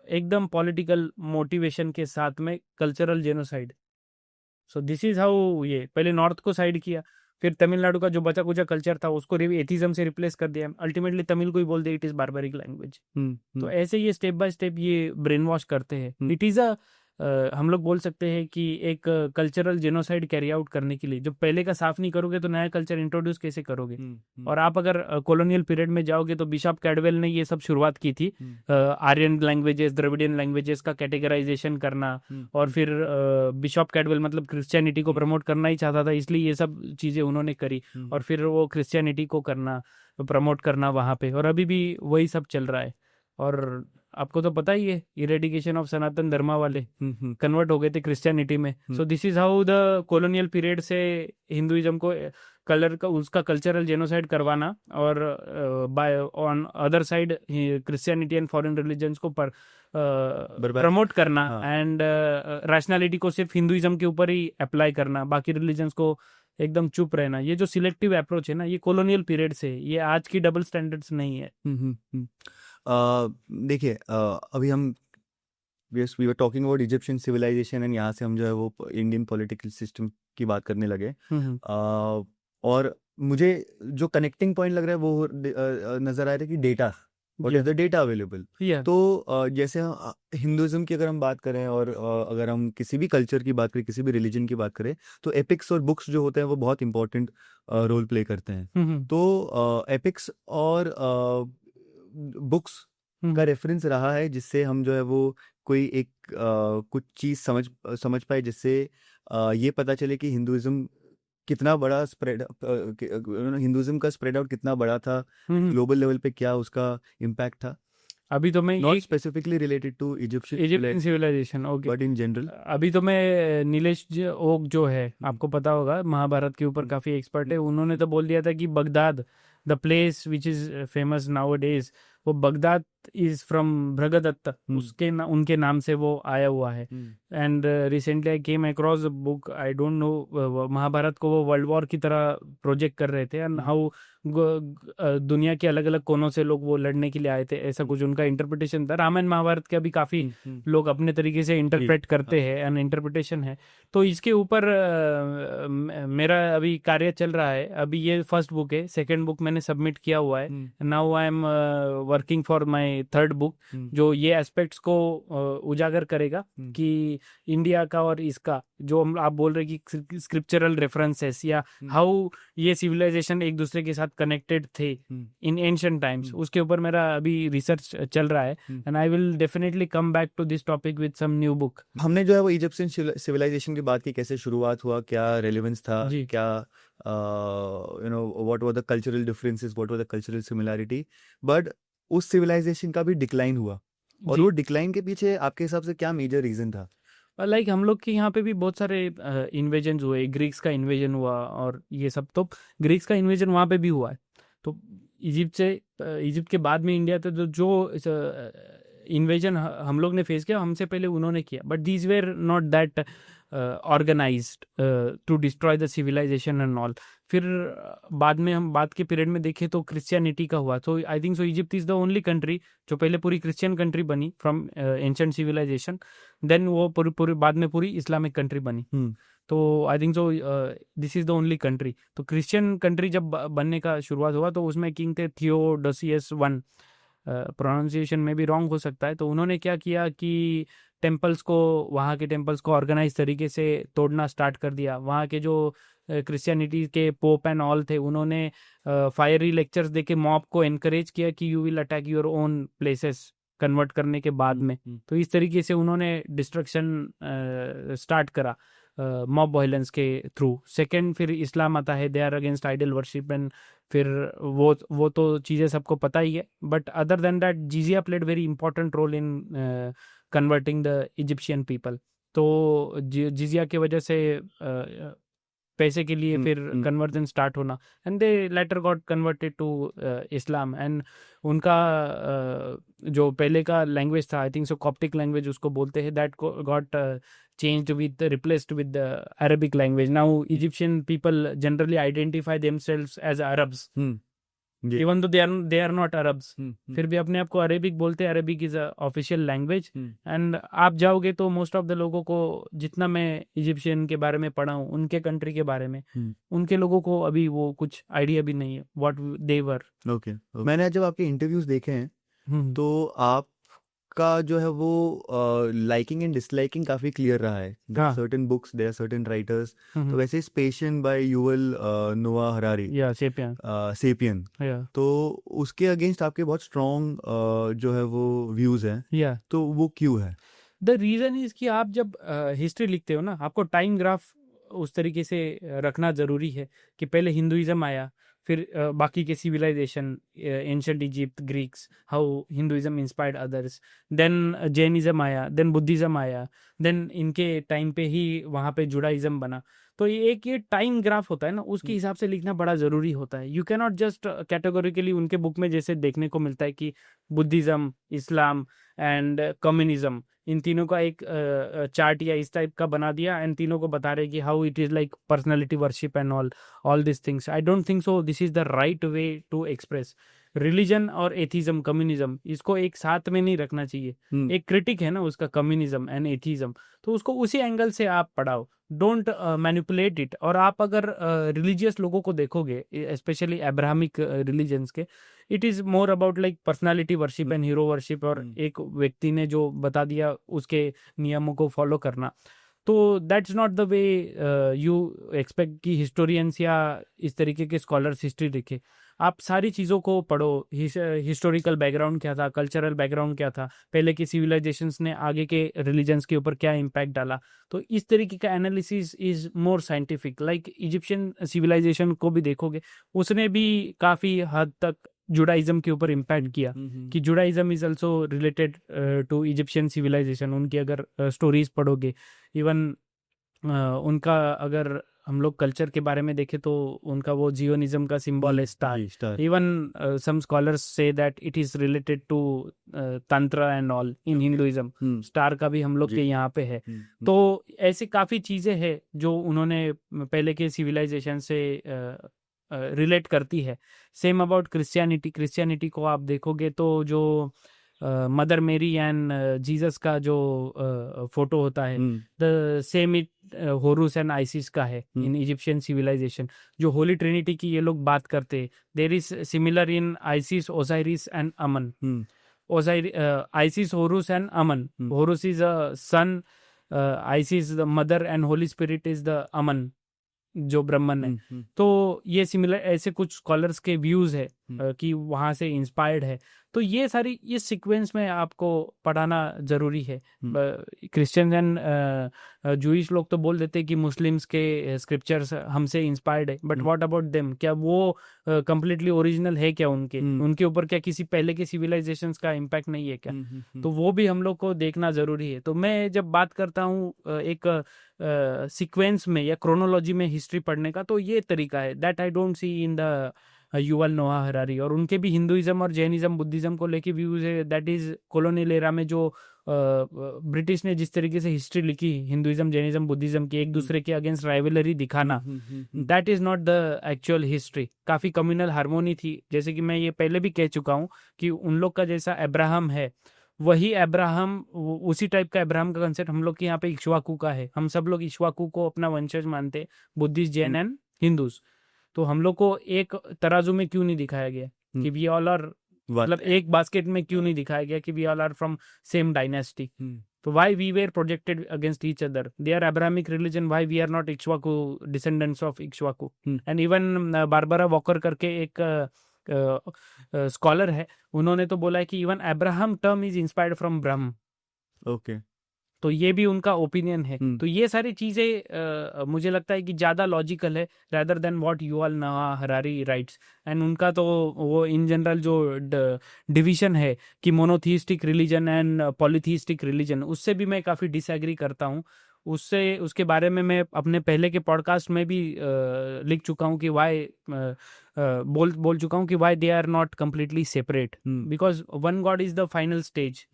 एकदम पॉलिटिकल मोटिवेशन के साथ में cultural genocide. So this is how ये पहले नॉर्थ को साइड किया, फिर तमिलनाडु का जो बचा कुचा कल्चर था उसको एथिज्म से रिप्लेस कर दिया, अल्टीमेटली तमिल को ही बोल दिया इट इज बार्बरिक लैंग्वेज। तो ऐसे ये स्टेप बाय स्टेप ये ब्रेन वॉश करते हैं। इट इज अ हम लोग बोल सकते हैं कि एक कल्चरल जेनोसाइड कैरी आउट करने के लिए जब पहले का साफ नहीं करोगे तो नया कल्चर इंट्रोड्यूस कैसे करोगे। और आप अगर कॉलोनियल पीरियड में जाओगे तो बिशप कैडवेल ने ये सब शुरुआत की थी, आर्यन लैंग्वेजेस द्रविडियन लैंग्वेजेस का कैटेगराइजेशन करना। और फिर बिशप कैडवेल मतलब क्रिश्चियनिटी को प्रमोट करना ही चाहता था, इसलिए ये सब चीज़ें उन्होंने करी, और फिर वो क्रिश्चियनिटी को करना प्रमोट करना वहाँ पे, और अभी भी वही सब चल रहा है। और आपको तो पता ही है इरेडिकेशन ऑफ सनातन धर्मा वाले कन्वर्ट हो गए थे क्रिश्चियनिटी में। So this is how the colonial period से हिंदुइज्म को कलर का उसका कल्चरल जेनोसाइड करवाना, और by on other side Christianity and foreign religions को प्रमोट करना, एंड रैशनैलिटी को सिर्फ हिंदुइज्म के ऊपर ही अप्लाई करना, बाकी रिलीजन्स को एकदम चुप रहना। ये जो सिलेक्टिव अप्रोच है ना, ये कॉलोनियल पीरियड से, ये आज की डबल स्टैंडर्ड्स नहीं है। देखिए अभी हम we were talking about Egyptian civilisation and यहाँ से हम जो है वो इंडियन पॉलिटिकल सिस्टम की बात करने लगे। और मुझे जो कनेक्टिंग पॉइंट लग रहा है वो नज़र आ रहा है कि data what is Yeah. The data available. Yeah. तो जैसे हिंदुइज्म की अगर हम बात करें और अगर हम किसी भी कल्चर की बात करें, किसी भी रिलीजन की बात करें, तो एपिक्स और बुक्स जो होते हैं वो बहुत इंपॉर्टेंट रोल प्ले करते हैं। हम्म तो एपिक्स और बुक्स का हम्म रेफरेंस रहा है जिससे हम जो है वो कोई एक कुछ चीज़ समझ पाए, जिससे ये पता चले कि हिंदुइज्म कितना बड़ा स्प्रेड, हिंदुइज्म का स्प्रेड आउट कितना बड़ा था, हम्म। ग्लोबल लेवल पे क्या उसका इम्पैक्ट था, अभी तो मैं नॉट एक specifically related to Egyptian Egyptian civilisation, okay. But in general. अभी तो मैं नीलेश ओक जो है, आपको पता होगा, महाभारत के ऊपर काफी एक्सपर्ट है, उन्होंने तो बोल दिया था कि Baghdad, the place which is famous nowadays, वो बगदाद इज फ्रॉम भृगदत्त, उसके उनके नाम से वो आया हुआ है। And recently I came across a book, I don't know, Mahabharata को वो वर्ल्ड वॉर की तरह प्रोजेक्ट कर रहे थे, एंड हाउ दुनिया के अलग अलग कोनों से लोग वो लड़ने के लिए आए थे, ऐसा कुछ उनका इंटरप्रिटेशन था। रामायण महाभारत के अभी काफी लोग अपने तरीके से इंटरप्रेट करते हैं, एंड इंटरप्रिटेशन है। तो इसके ऊपर मेरा अभी कार्य चल रहा है। अभी ये फर्स्ट बुक है, सेकंड बुक मैंने सबमिट किया हुआ है, now I am working for my third book, जो ये एस्पेक्ट्स को उजागर करेगा कि इंडिया का और इसका जो आप बोल रहे कि स्क्रिप्चरल रेफरेंसेस या हाउ ये सिविलाइजेशन एक दूसरे के साथ कनेक्टेड थे इन एंशिएंट टाइम्स, उसके ऊपर मेरा अभी रिसर्च चल रहा है, and I will definitely come back to this topic with some new book. हमने जो है वो इजिप्शियन सिविलाइजेशन की बात की, कैसे शुरुआत हुआ, क्या रेलेवेंस था, जी। क्या what were the cultural differences, what were the cultural similarity, but उस सिविलाइजेशन का भी डिक्लाइन हुआ, और जी। वो डिक्लाइन के पीछे आपके हिसाब से क्या मेजर रीजन था? लाइक हम लोग के यहाँ पे भी बहुत सारे इन्वेजन हुए, ग्रीक्स का इन्वेजन हुआ और ये सब, तो ग्रीक्स का इन्वेजन वहाँ पे भी हुआ है। तो इजिप्ट के बाद में इंडिया, तो जो इन्वेजन हम लोग ने फेस किया, हमसे पहले उन्होंने किया, but these were not that organised to destroy the civilisation and all. फिर बाद में हम बाद के पीरियड में देखें तो क्रिश्चियनिटी का हुआ। तो आई think so Egypt is the only country जो पहले पूरी क्रिश्चियन कंट्री बनी फ्रॉम एंशिएंट सिविलाइजेशन, देन वो पूरी बाद में पूरी इस्लामिक कंट्री बनी। तो आई think so this is the only country. तो क्रिश्चियन कंट्री जब बनने का शुरुआत हुआ तो उसमें किंग थे थियोडोसियस वन, प्रोनाउंसिएशन में भी रॉन्ग हो सकता है। तो उन्होंने क्या किया कि टेम्पल्स को, वहाँ के टेम्पल्स को ऑर्गेनाइज तरीके से तोड़ना स्टार्ट कर दिया। वहाँ के जो क्रिश्चियनिटी के पोप एंड ऑल थे, उन्होंने फायरी लेक्चर्स देके मॉब को एनकरेज किया कि you will attack your own places convert करने के बाद में। तो इस तरीके से उन्होंने डिस्ट्रक्शन स्टार्ट करा मॉब वायलेंस के थ्रू। सेकंड फिर इस्लाम आता है, they are against idol worship, and फिर वो तो चीज़ें सबको पता ही है। But other than that jizya played very important role in converting the Egyptian people. तो जिजिया की वजह से पैसे के लिए फिर कन्वर्जन स्टार्ट होना, and they later got converted to Islam. And उनका जो पहले का लैंग्वेज था, I think so Coptic language उसको बोलते हैं, that got changed with replaced with the Arabic language. Now Egyptian people generally identify themselves as Arabs, even though they are not Arabs. फिर भी अपने आप को अरेबिक बोलते हैं। Arabic is official language, and आप जाओगे तो मोस्ट ऑफ द लोगों को, जितना मैं इजिप्शियन के बारे में पढ़ा हूँ, उनके कंट्री के बारे में, उनके लोगों को अभी वो कुछ आइडिया भी नहीं है व्हाट दे वर। ओके, मैंने जब आपके इंटरव्यूज देखे हैं तो आप का जो है वो लाइकिंग एंड डिसलाइकिंग काफी क्लियर रहा है। Certain books, there are certain writers, तो वैसे Sapiens by Yuval Noah Harari, या सेपियन, तो उसके अगेंस्ट आपके बहुत स्ट्रॉन्ग जो है वो व्यूज हैं, तो वो क्यों है? द रीजन इज कि आप जब हिस्ट्री लिखते हो ना, आपको टाइम ग्राफ उस तरीके से रखना जरूरी है कि पहले हिंदुइज्म आया, फिर बाकी के civilisation, ancient Egypt, Greeks, how Hinduism inspired others, then Jainism आया, देन बुद्धिज्म आया, देन इनके टाइम पे ही वहाँ पे जुडाइज्म बना। तो ये टाइम ग्राफ होता है ना, उसके हिसाब से लिखना बड़ा ज़रूरी होता है। You can not just categorically उनके बुक में जैसे देखने को मिलता है कि बुद्धिज्म, इस्लाम एंड कम्युनिज्म, इन तीनों का एक चार्ट या इस टाइप का बना दिया, एंड तीनों को बता रहे कि how it is like personality worship and all this things. I don't think so this is the right way to express. Religion और एथिज्म, कम्युनिज्म, इसको एक साथ में नहीं रखना चाहिए। एक क्रिटिक है ना उसका, कम्युनिज्म एंड एथिज्म, तो उसको उसी एंगल से आप पढ़ाओ, डोंट मैनिपुलेट इट। और आप अगर रिलीजियस लोगों को देखोगे, स्पेशली अब्राहमिक रिलीजन्स के, it is more about like personality worship and hero worship, और एक व्यक्ति ने जो बता दिया उसके नियमों को फॉलो करना। तो that's not the way you expect कि हिस्टोरियंस या इस तरीके के स्कॉलर्स हिस्ट्री लिखे। आप सारी चीज़ों को पढ़ो, हिस्टोरिकल बैकग्राउंड क्या था, कल्चरल बैकग्राउंड क्या था, पहले के सिविलाइजेशंस ने आगे के रिलीजन्स के ऊपर क्या इम्पैक्ट डाला। तो इस तरीके का analysis is more scientific. Like Egyptian civilisation को भी देखोगे, उसने भी काफ़ी हद तक जुडाइज्म के ऊपर इम्पैक्ट किया, कि Judaism is also related to Egyptian civilisation. उनकी अगर स्टोरीज पढ़ोगे, इवन उनका अगर हम लोग कल्चर के बारे में देखें तो उनका वो जियोनिज्म का सिंबल है star. Even some scholars say that it is related to tantra and all in Hinduism. Star का भी हम लोग के यहाँ पे है। तो ऐसी काफ़ी चीज़ें हैं जो उन्होंने पहले के सिविलाइजेशन से रिलेट करती है। सेम अबाउट क्रिश्चियनिटी को आप देखोगे तो जो मदर मेरी एंड जीसस का जो फोटो होता है, the same it Horus and Isis का है इन इजिप्शियन सिविलाइजेशन। जो होली ट्रिनिटी की ये लोग बात करते हैं, there is similar in Isis, Osiris and Amun. Isis, Horus and Amun. Horus is a son, Isis the mother and holy spirit is the Amun जो ब्रह्मन है। तो ये सिमिलर ऐसे कुछ स्कॉलर्स के व्यूज है कि वहां से इंस्पायर्ड है। तो ये सारी इस सीक्वेंस में आपको पढ़ाना जरूरी है। क्रिश्चियन एंड जूइश लोग तो बोल देते हैं कि मुस्लिम्स के स्क्रिप्चर्स हमसे इंस्पायर्ड है, बट व्हाट अबाउट देम? क्या वो कंप्लीटली ओरिजिनल है क्या? उनके ऊपर क्या किसी पहले के सिविलाइजेशंस का इम्पैक्ट नहीं है क्या? तो वो भी हम लोग को देखना जरूरी है। तो मैं जब बात करता हूँ एक सीक्वेंस में या क्रोनोलॉजी में हिस्ट्री पढ़ने का, तो ये तरीका है that I don't see in the Yuval Noah Harari. और उनके भी हिंदुइज्म और जैनिज्म, बुद्धिज्म को लेके व्यूज है। दैट इज कॉलोनियल एरा में जो ब्रिटिश ने जिस तरीके से हिस्ट्री लिखी हिंदुइज्म, जैनिज्म, बुद्धिज्म की, एक दूसरे के अगेंस्ट राइवलरी दिखाना, that is not the actual history. काफी कम्युनल हार्मोनी थी। जैसे कि मैं ये पहले भी कह चुका हूँ कि उन लोग का जैसा अब्राहम है, वही अब्राहम, उसी टाइप का अब्राहम का कंसेप्ट हम लोग के यहाँ पे इक्ष्वाकु का है। हम सब लोग इक्ष्वाकु को अपना वंशज मानते, बुद्धिस्ट, जैन एंड हिंदूज। तो हम लोग को एक तराजू में क्यों नहीं दिखाया गया कि वी ऑल आर, मतलब एक बास्केट में क्यों नहीं दिखाया गया कि we all are from same dynasty? तो why we were projected against each other? They are Abrahamic religion, why we are not Ikshvaku, descendants of Ikshvaku? And even Barbara Walker करके एक स्कॉलर है, उन्होंने तो बोला है कि even Abraham term is inspired from Brahma. Okay, तो ये भी उनका ओपिनियन है। तो ये सारी चीजें मुझे लगता है कि ज्यादा लॉजिकल है rather than what Yuval Noah Harari rights. And उनका तो वो इन जनरल जो डिवीजन है कि मोनोथीस्टिक रिलीजन एंड पॉलीथीस्टिक रिलीजन, उससे भी मैं काफी डिसएग्री करता हूँ। उसके बारे में मैं अपने पहले के पॉडकास्ट में भी लिख चुका हूँ कि वाई बोल चुका हूँ कि why they are not completely separate, because one god is the final stage.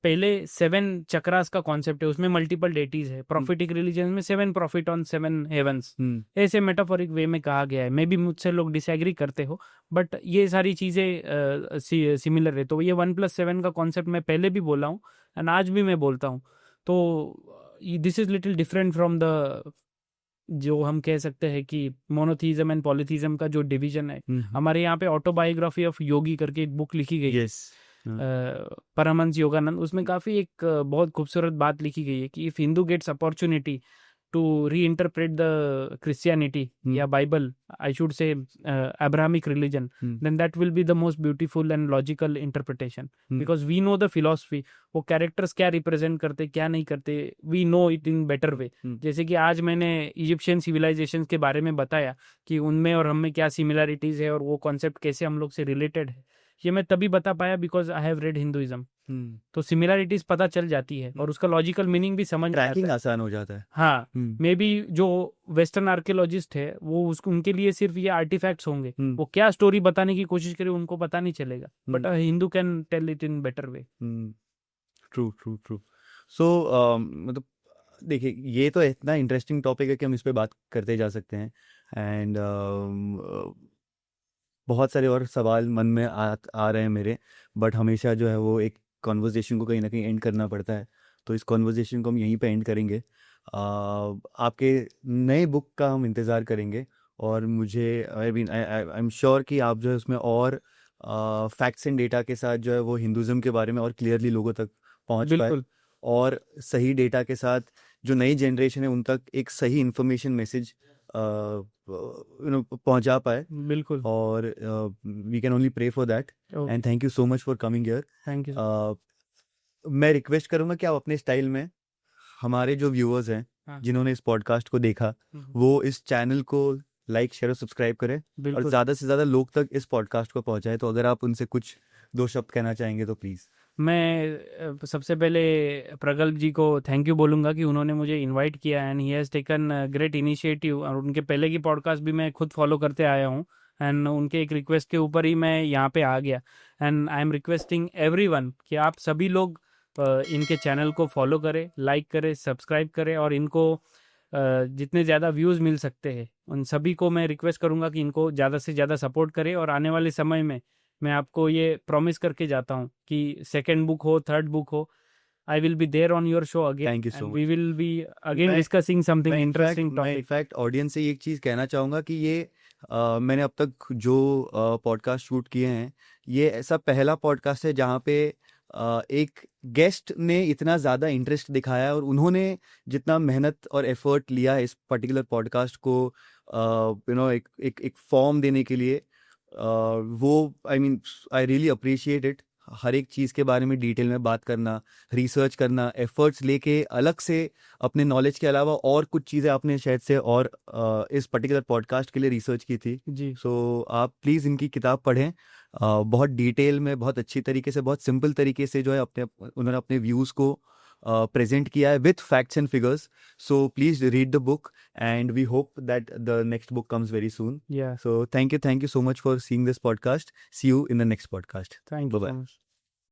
पहले 7 चक्रास का कॉन्सेप्ट है, उसमें मल्टीपल डेटीज है। प्रॉफिटिक रिलीजन में 7 प्रॉफिट ऑन 7 हेवंस, ऐसे मेटाफोरिक वे में कहा गया है। मे बी मुझसे लोग डिसएग्री करते हो, बट ये सारी चीजें सिमिलर है। तो ये 1+7 का कॉन्सेप्ट मैं पहले भी बोला हूँ एंड आज भी मैं बोलता हूँ। तो this is little different from the, जो हम कह सकते हैं कि मोनोथीज्म एंड पॉलीथीज्म का जो डिवीजन है। हमारे यहाँ पे ऑटोबायोग्राफी ऑफ योगी करके एक बुक लिखी गई है, परमहंस योगानंद। उसमें काफी एक बहुत खूबसूरत बात लिखी गई है कि if Hindu gets opportunity to reinterpret the Christianity या Bible, I should say Abrahamic religion, then that will be the most beautiful and logical interpretation, because we know the philosophy. वो कैरेक्टर्स क्या रिप्रेजेंट करते, क्या नहीं करते, we know it in better way. जैसे कि आज मैंने इजिप्शियन सिविलाइजेशन के बारे में बताया कि उनमें और हम में क्या सिमिलरिटीज है और वो कॉन्सेप्ट कैसे हम लोग से रिलेटेड है, ये मैं तभी बता पाया because I have read Hinduism. तो सिमिलरिटीज पता चल जाती है और उसका लॉजिकल मीनिंग भी समझ ट्रैकिंग आसान हो जाता है। हाँ, मे बी जो वेस्टर्न आर्कियोलॉजिस्ट है वो उनके लिए सिर्फ ये आर्टिफैक्ट्स होंगे, वो क्या स्टोरी बताने की कोशिश करे उनको पता नहीं चलेगा, but Hindu can tell it in better way. True true true. So मतलब देखिए, ये तो इतना इंटरेस्टिंग टॉपिक है कि हम इस पे बात करते जा सकते हैं। एंड बहुत सारे और सवाल मन में आ रहे हैं मेरे, बट हमेशा जो है वो एक कॉन्वर्जेशन को कहीं ना कहीं एंड करना पड़ता है, तो इस कॉन्वर्जेशन को हम यहीं पे एंड करेंगे। आपके नए बुक का हम इंतज़ार करेंगे, और मुझे आई एम श्योर कि आप जो है उसमें और फैक्ट्स एंड डेटा के साथ जो है वो हिंदुज़म के बारे में और क्लियरली लोगों तक पहुंच पाए, बिल्कुल और सही डेटा के साथ जो नई जनरेशन है उन तक एक सही इंफॉर्मेशन मैसेज पहुंचा पाए, बिल्कुल। और we can only pray for that. And thank you so much for coming here. Thank you. मैं रिक्वेस्ट करूंगा कि आप अपने स्टाइल में हमारे जो व्यूअर्स हैं हाँ। जिन्होंने इस पॉडकास्ट को देखा, वो इस चैनल को लाइक शेयर और सब्सक्राइब करें, और बिल्कुल। ज़्यादा से ज़्यादा लोग तक इस पॉडकास्ट को पहुंचाएं। तो अगर आप उनसे कुछ दो शब्द कहना चाहेंगे तो प्लीज़। मैं सबसे पहले प्रगल्भ जी को थैंक यू बोलूँगा कि उन्होंने मुझे इनवाइट किया, and he has taken great initiative, और उनके पहले की पॉडकास्ट भी मैं खुद फॉलो करते आया हूँ, एंड उनके एक रिक्वेस्ट के ऊपर ही मैं यहाँ पे आ गया। And I am requesting everyone कि आप सभी लोग इनके चैनल को फॉलो करें, लाइक करें, सब्सक्राइब करें, और इनको जितने ज़्यादा व्यूज़ मिल सकते हैं उन सभी को मैं रिक्वेस्ट करूँगा कि इनको ज़्यादा से ज़्यादा सपोर्ट करें। और आने वाले समय में मैं आपको ये प्रॉमिस करके जाता हूँ कि सेकंड बुक हो, थर्ड बुक हो, I will be there on your show again, Thank you so and much. We will be again मैं- डिस्कसिंग समथिंग इंटरेस्टिंग मैं टॉपिक। इनफैक्ट ऑडियंस से एक चीज़ कहना चाहूँगा कि ये मैंने अब तक जो पॉडकास्ट शूट किए हैं, ये ऐसा पहला पॉडकास्ट है जहाँ पे एक गेस्ट ने इतना ज़्यादा इंटरेस्ट दिखाया, और उन्होंने जितना मेहनत और एफर्ट लिया इस पर्टिकुलर पॉडकास्ट को एक फॉर्म देने के लिए, वो आई रियली अप्रिशिएट इट। हर एक चीज़ के बारे में डिटेल में बात करना, रिसर्च करना, एफर्ट्स लेके अलग से अपने नॉलेज के अलावा और कुछ चीज़ें आपने शायद से और इस पर्टिकुलर पॉडकास्ट के लिए रिसर्च की थी। जी। सो आप प्लीज़ इनकी किताब पढ़ें, बहुत डिटेल में, बहुत अच्छी तरीके से, बहुत सिंपल तरीके से जो है उन्होंने अपने व्यूज़ को प्रेजेंट किया है with facts and figures. So please read the book, and we hope that the next book comes very soon. Yeah. So thank you so much for seeing this podcast. See you in the next podcast. Thank you Bye-bye. so much.